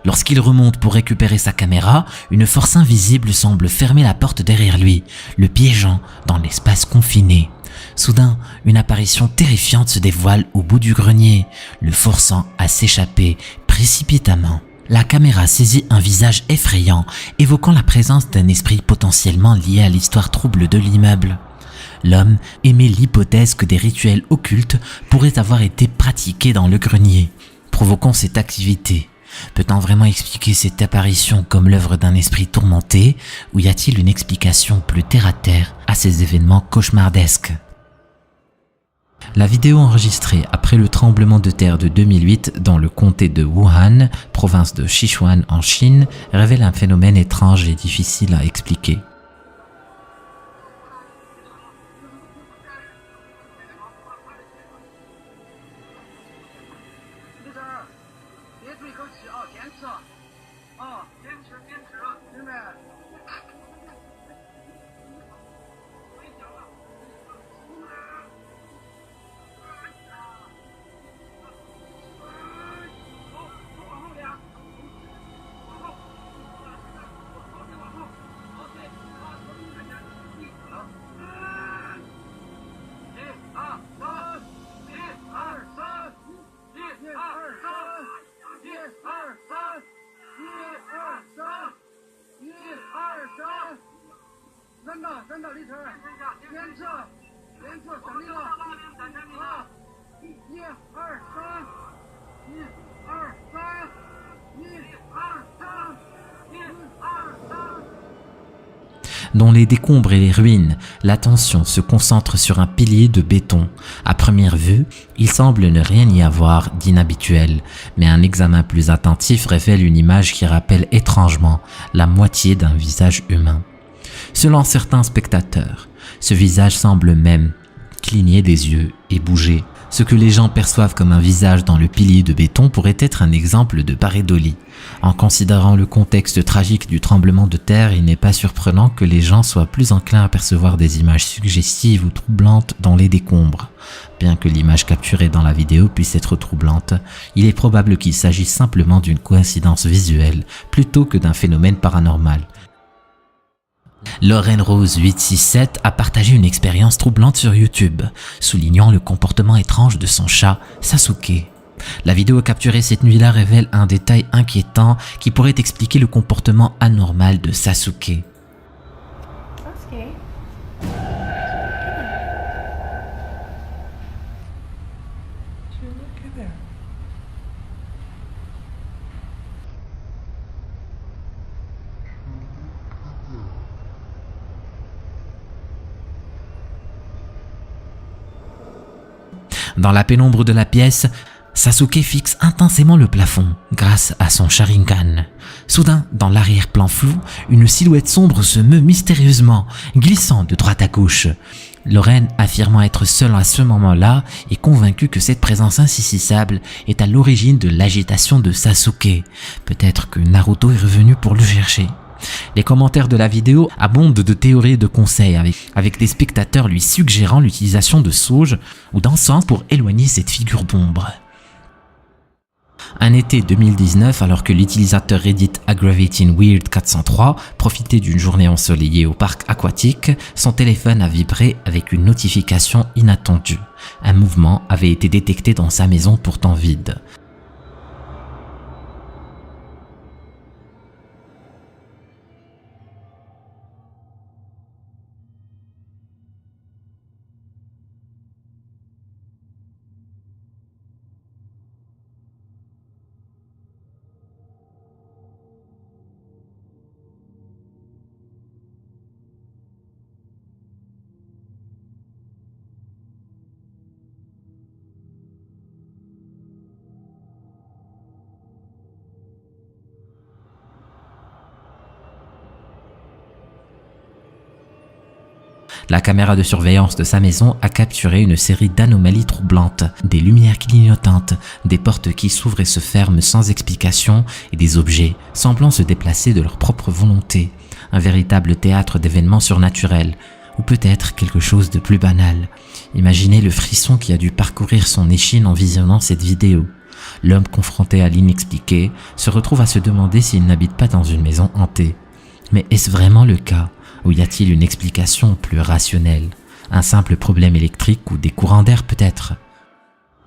Lorsqu'il remonte pour récupérer sa caméra, une force invisible semble fermer la porte derrière lui, le piégeant dans l'espace confiné. Soudain, une apparition terrifiante se dévoile au bout du grenier, le forçant à s'échapper précipitamment. La caméra saisit un visage effrayant, évoquant la présence d'un esprit potentiellement lié à l'histoire trouble de l'immeuble. L'homme émet l'hypothèse que des rituels occultes pourraient avoir été pratiqués dans le grenier, provoquant cette activité. Peut-on vraiment expliquer cette apparition comme l'œuvre d'un esprit tourmenté, ou y a-t-il une explication plus terre-à-terre à ces événements cauchemardesques? La vidéo enregistrée après le tremblement de terre de 2008 dans le comté de Wuhan, province de Sichuan en Chine, révèle un phénomène étrange et difficile à expliquer. Dans les décombres et les ruines, l'attention se concentre sur un pilier de béton. À première vue, il semble ne rien y avoir d'inhabituel, mais un examen plus attentif révèle une image qui rappelle étrangement la moitié d'un visage humain. Selon certains spectateurs, ce visage semble même cligner des yeux et bouger. Ce que les gens perçoivent comme un visage dans le pilier de béton pourrait être un exemple de pareidolie. En considérant le contexte tragique du tremblement de terre, il n'est pas surprenant que les gens soient plus enclins à percevoir des images suggestives ou troublantes dans les décombres. Bien que l'image capturée dans la vidéo puisse être troublante, il est probable qu'il s'agisse simplement d'une coïncidence visuelle plutôt que d'un phénomène paranormal. Lauren Rose 867 a partagé une expérience troublante sur YouTube, soulignant le comportement étrange de son chat, Sasuke. La vidéo capturée cette nuit-là révèle un détail inquiétant qui pourrait expliquer le comportement anormal de Sasuke. Dans la pénombre de la pièce, Sasuke fixe intensément le plafond grâce à son Sharingan. Soudain, dans l'arrière-plan flou, une silhouette sombre se meut mystérieusement, glissant de droite à gauche. Lauren, affirmant être seule à ce moment-là, est convaincue que cette présence insaisissable est à l'origine de l'agitation de Sasuke. Peut-être que Naruto est revenu pour le chercher. Les commentaires de la vidéo abondent de théories et de conseils, avec des spectateurs lui suggérant l'utilisation de sauge ou d'encens pour éloigner cette figure d'ombre. Un été 2019, alors que l'utilisateur Reddit Aggravating Weird 403 profitait d'une journée ensoleillée au parc aquatique, son téléphone a vibré avec une notification inattendue. Un mouvement avait été détecté dans sa maison pourtant vide. La caméra de surveillance de sa maison a capturé une série d'anomalies troublantes, des lumières clignotantes, des portes qui s'ouvrent et se ferment sans explication et des objets semblant se déplacer de leur propre volonté. Un véritable théâtre d'événements surnaturels, ou peut-être quelque chose de plus banal. Imaginez le frisson qui a dû parcourir son échine en visionnant cette vidéo. L'homme confronté à l'inexpliqué se retrouve à se demander s'il n'habite pas dans une maison hantée. Mais est-ce vraiment le cas? Ou y a-t-il une explication plus rationnelle? Un simple problème électrique ou des courants d'air peut-être?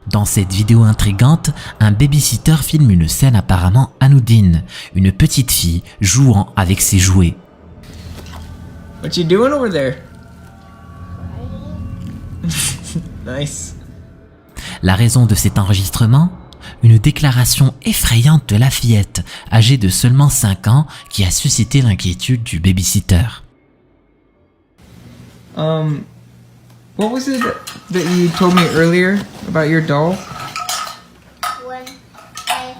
Dans cette vidéo intrigante, un babysitter filme une scène apparemment anodine, une petite fille jouant avec ses jouets. What you doing over there? Nice. La raison de cet enregistrement? Une déclaration effrayante de la fillette, âgée de seulement 5 ans, qui a suscité l'inquiétude du babysitter. What was it that you told me earlier about your doll? When I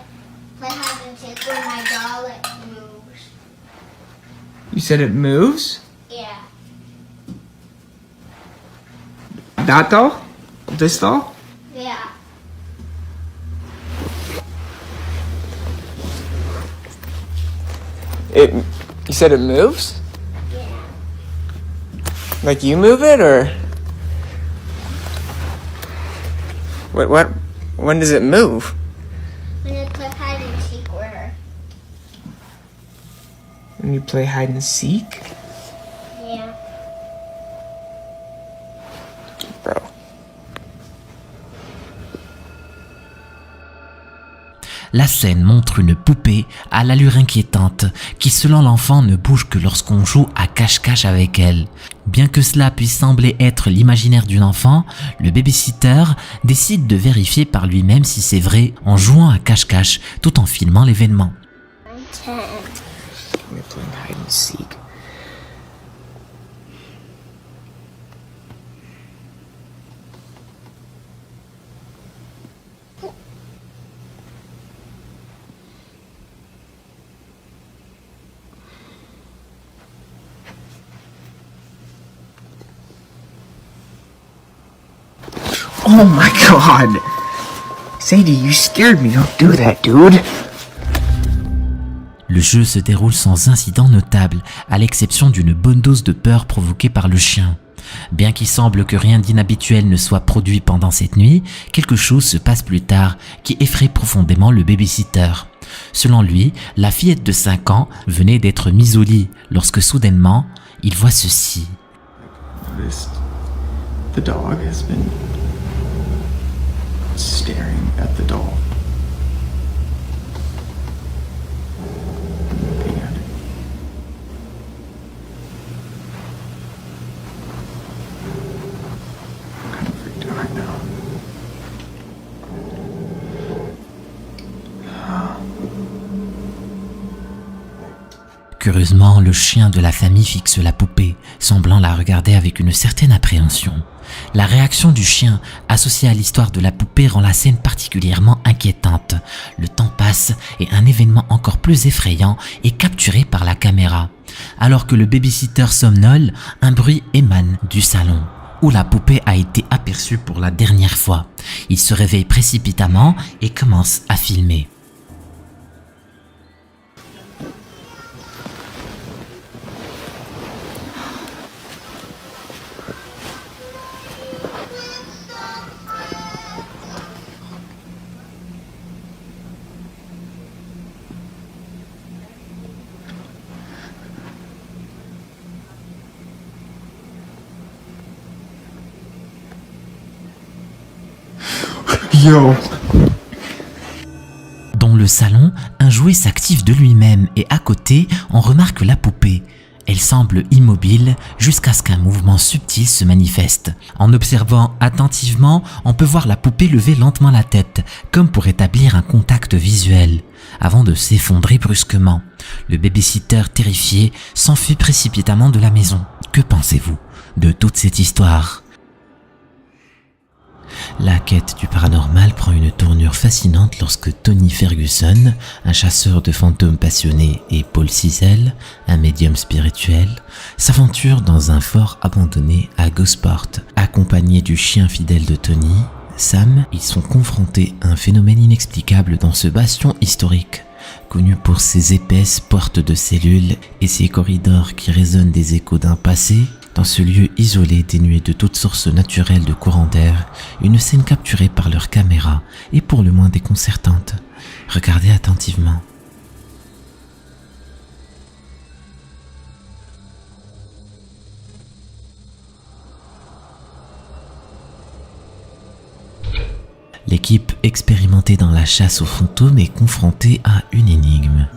play hide and seek with my doll, it moves. You said it moves? Yeah. That doll? This doll? Yeah. You said it moves? Yeah. Like you move it, or? What? When does it move? When I play hide and seek with her. When you play hide and seek? Yeah. Bro. La scène montre une poupée à l'allure inquiétante qui, selon l'enfant, ne bouge que lorsqu'on joue à cache-cache avec elle. Bien que cela puisse sembler être l'imaginaire d'une enfant, le babysitter décide de vérifier par lui-même si c'est vrai en jouant à cache-cache tout en filmant l'événement. I'm 10. We're playing hide and seek. Oh my god! Sadie, you scared me. Don't do that, dude. Le jeu se déroule sans incident notable, à l'exception d'une bonne dose de peur provoquée par le chien. Bien qu'il semble que rien d'inhabituel ne soit produit pendant cette nuit, quelque chose se passe plus tard qui effraie profondément le babysitter. Selon lui, la fillette de 5 ans venait d'être mise au lit lorsque soudainement, il voit ceci. The dog has been staring at the doll. Looking at it. I'm kind of freaked out right now. Curieusement, le chien de la famille fixe la poupée, semblant la regarder avec une certaine appréhension. La réaction du chien, associée à l'histoire de la poupée, rend la scène particulièrement inquiétante. Le temps passe et un événement encore plus effrayant est capturé par la caméra. Alors que le babysitter somnole, un bruit émane du salon, où la poupée a été aperçue pour la dernière fois. Il se réveille précipitamment et commence à filmer. Yo. Dans le salon, un jouet s'active de lui-même et à côté, on remarque la poupée. Elle semble immobile jusqu'à ce qu'un mouvement subtil se manifeste. En observant attentivement, on peut voir la poupée lever lentement la tête, comme pour établir un contact visuel, avant de s'effondrer brusquement. Le babysitter, terrifié, s'enfuit précipitamment de la maison. Que pensez-vous de toute cette histoire ? La quête du paranormal prend une tournure fascinante lorsque Tony Ferguson, un chasseur de fantômes passionné, et Paul Cizell, un médium spirituel, s'aventurent dans un fort abandonné à Gosport. Accompagnés du chien fidèle de Tony, Sam, ils sont confrontés à un phénomène inexplicable dans ce bastion historique, connu pour ses épaisses portes de cellules et ses corridors qui résonnent des échos d'un passé. Dans ce lieu isolé, dénué de toute source naturelle de courant d'air, une scène capturée par leur caméra est pour le moins déconcertante. Regardez attentivement. L'équipe expérimentée dans la chasse aux fantômes est confrontée à une énigme.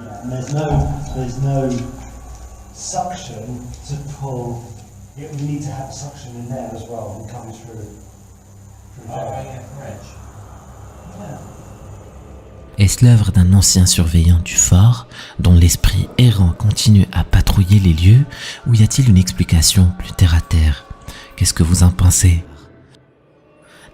There's no suction to pull. Yeah, we need to have suction in there as well and come through there. Est-ce l'œuvre d'un ancien surveillant du fort, dont l'esprit errant continue à patrouiller les lieux, ou y a-t-il une explication plus terre à terre? Qu'est-ce que vous en pensez?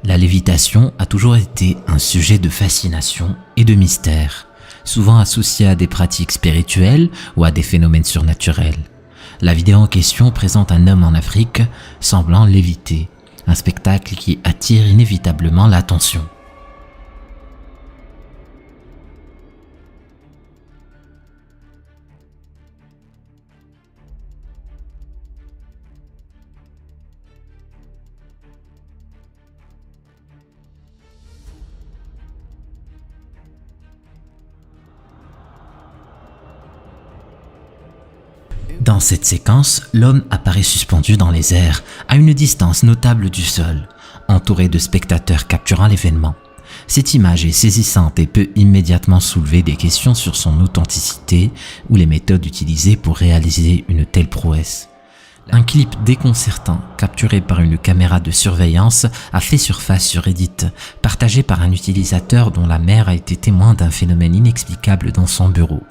La lévitation a toujours été un sujet de fascination et de mystère, souvent associé à des pratiques spirituelles ou à des phénomènes surnaturels. La vidéo en question présente un homme en Afrique semblant léviter, un spectacle qui attire inévitablement l'attention. Dans cette séquence, l'homme apparaît suspendu dans les airs, à une distance notable du sol, entouré de spectateurs capturant l'événement. Cette image est saisissante et peut immédiatement soulever des questions sur son authenticité ou les méthodes utilisées pour réaliser une telle prouesse. Un clip déconcertant, capturé par une caméra de surveillance, a fait surface sur Reddit, partagé par un utilisateur dont la mère a été témoin d'un phénomène inexplicable dans son bureau.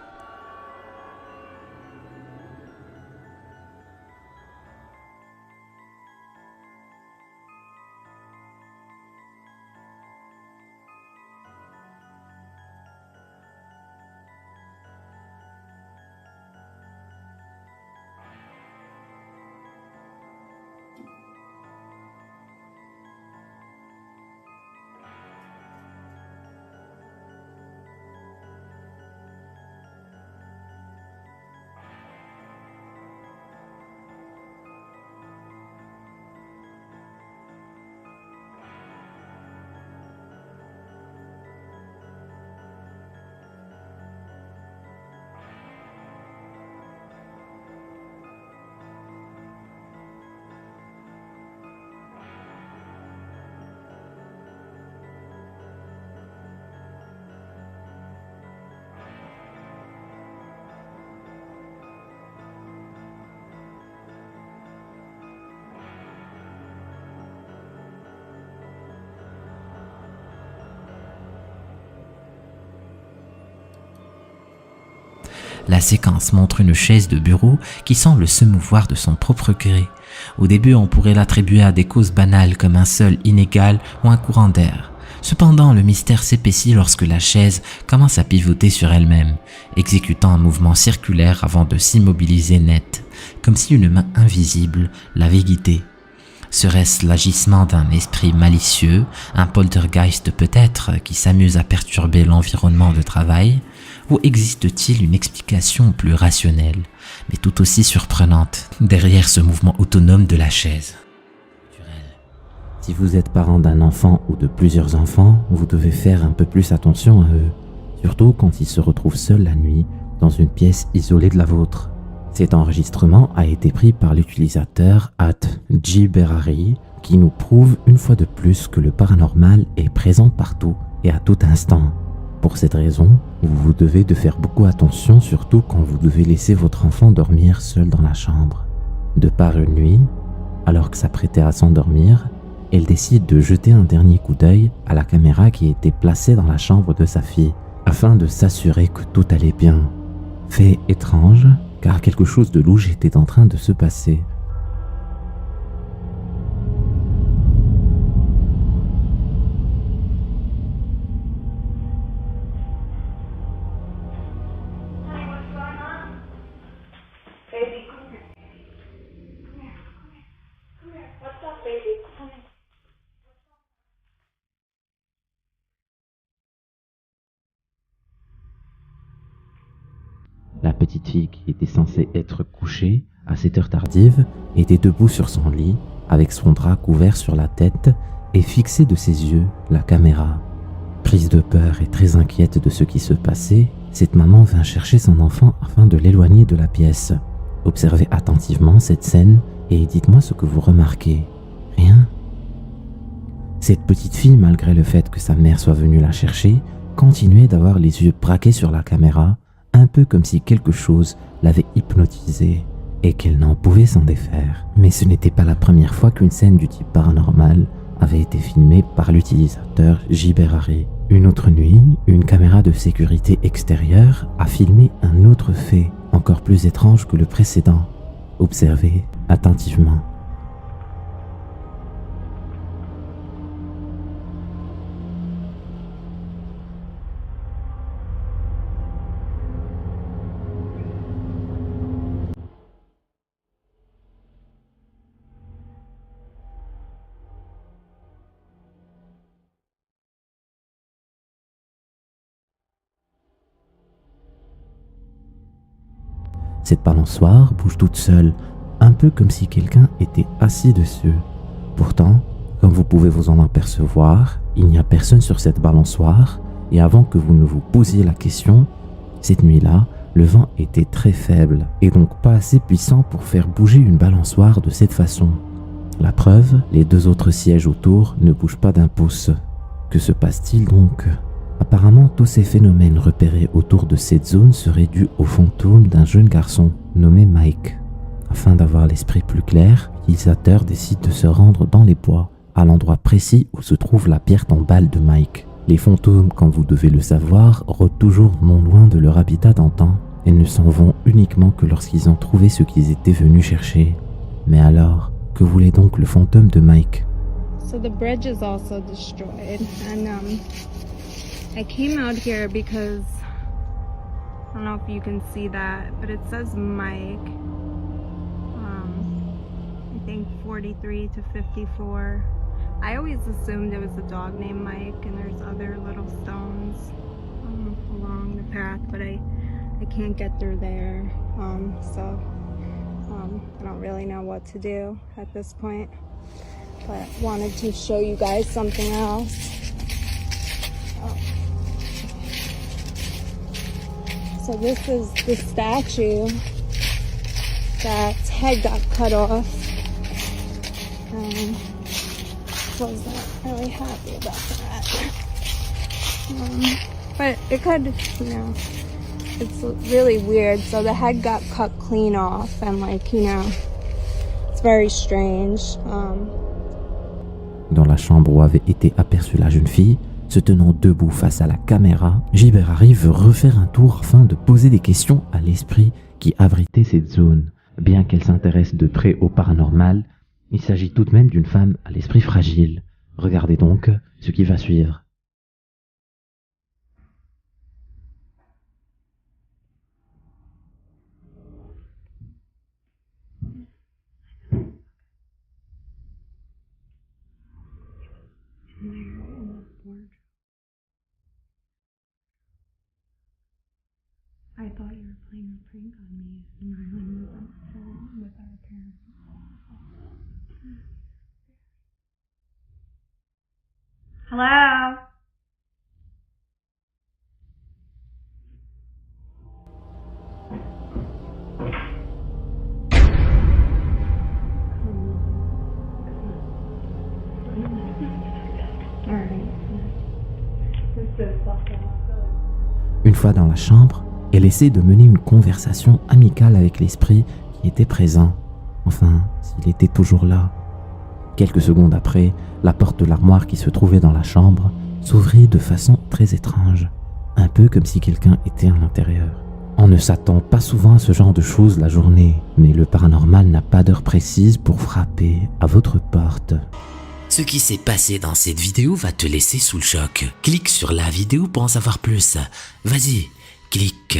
La séquence montre une chaise de bureau qui semble se mouvoir de son propre gré. Au début, on pourrait l'attribuer à des causes banales comme un sol inégal ou un courant d'air. Cependant, le mystère s'épaissit lorsque la chaise commence à pivoter sur elle-même, exécutant un mouvement circulaire avant de s'immobiliser net, comme si une main invisible l'avait guidée. Serait-ce l'agissement d'un esprit malicieux, un poltergeist peut-être qui s'amuse à perturber l'environnement de travail? Ou existe-t-il une explication plus rationnelle, mais tout aussi surprenante, derrière ce mouvement autonome de la chaise? Si vous êtes parent d'un enfant ou de plusieurs enfants, vous devez faire un peu plus attention à eux, surtout quand ils se retrouvent seuls la nuit dans une pièce isolée de la vôtre. Cet enregistrement a été pris par l'utilisateur @gberari qui nous prouve une fois de plus que le paranormal est présent partout et à tout instant. Pour cette raison, vous devez de faire beaucoup attention, surtout quand vous devez laisser votre enfant dormir seul dans la chambre. De par une nuit, alors que s'apprêtait à s'endormir, elle décide de jeter un dernier coup d'œil à la caméra qui était placée dans la chambre de sa fille, afin de s'assurer que tout allait bien. Fait étrange, car quelque chose de louche était en train de se passer. La petite fille qui était censée être couchée à cette heure tardive était debout sur son lit avec son drap couvert sur la tête et fixait de ses yeux la caméra. Prise de peur et très inquiète de ce qui se passait, cette maman vint chercher son enfant afin de l'éloigner de la pièce. Observez attentivement cette scène et dites-moi ce que vous remarquez. Rien ? Cette petite fille, malgré le fait que sa mère soit venue la chercher, continuait d'avoir les yeux braqués sur la caméra, un peu comme si quelque chose l'avait hypnotisée et qu'elle n'en pouvait s'en défaire. Mais ce n'était pas la première fois qu'une scène du type paranormal avait été filmée par l'utilisateur Jiberari. Une autre nuit, une caméra de sécurité extérieure a filmé un autre fait, encore plus étrange que le précédent. Observez attentivement. Cette balançoire bouge toute seule, un peu comme si quelqu'un était assis dessus. Pourtant, comme vous pouvez vous en apercevoir, il n'y a personne sur cette balançoire, et avant que vous ne vous posiez la question, cette nuit-là, le vent était très faible, et donc pas assez puissant pour faire bouger une balançoire de cette façon. La preuve, les deux autres sièges autour ne bougent pas d'un pouce. Que se passe-t-il donc ? Apparemment, tous ces phénomènes repérés autour de cette zone seraient dus au fantôme d'un jeune garçon nommé Mike. Afin d'avoir l'esprit plus clair, l'utilisateur décide de se rendre dans les bois, à l'endroit précis où se trouve la pierre tombale de Mike. Les fantômes, comme vous devez le savoir, rôdent toujours non loin de leur habitat d'antan et ne s'en vont uniquement que lorsqu'ils ont trouvé ce qu'ils étaient venus chercher. Mais alors, que voulait donc le fantôme de Mike ? So the bridge is also destroyed, and I came out here because I don't know if you can see that, but it says Mike. I think 43 to 54. I always assumed it was a dog named Mike, and there's other little stones along the path, but I can't get through there, so I don't really know what to do at this point. But wanted to show you guys something else. So this is the statue that's head got cut off. Wasn't really happy about that. But it could, you know, it's really weird. So the head got cut clean off, and like, you know, it's very strange. Dans la chambre où avait été aperçue la jeune fille, se tenant debout face à la caméra, Jiberari veut refaire un tour afin de poser des questions à l'esprit qui abritait cette zone. Bien qu'elle s'intéresse de près au paranormal, il s'agit tout de même d'une femme à l'esprit fragile. Regardez donc ce qui va suivre. I thought you were playing a prank on me, and Rylan was on the phone with our parents. Hello? Une fois dans la chambre, elle essaie de mener une conversation amicale avec l'esprit qui était présent. Enfin, s'il était toujours là. Quelques secondes après, la porte de l'armoire qui se trouvait dans la chambre s'ouvrit de façon très étrange, un peu comme si quelqu'un était à l'intérieur. On ne s'attend pas souvent à ce genre de choses la journée, mais le paranormal n'a pas d'heure précise pour frapper à votre porte. Ce qui s'est passé dans cette vidéo va te laisser sous le choc. Clique sur la vidéo pour en savoir plus. Vas-y, clique.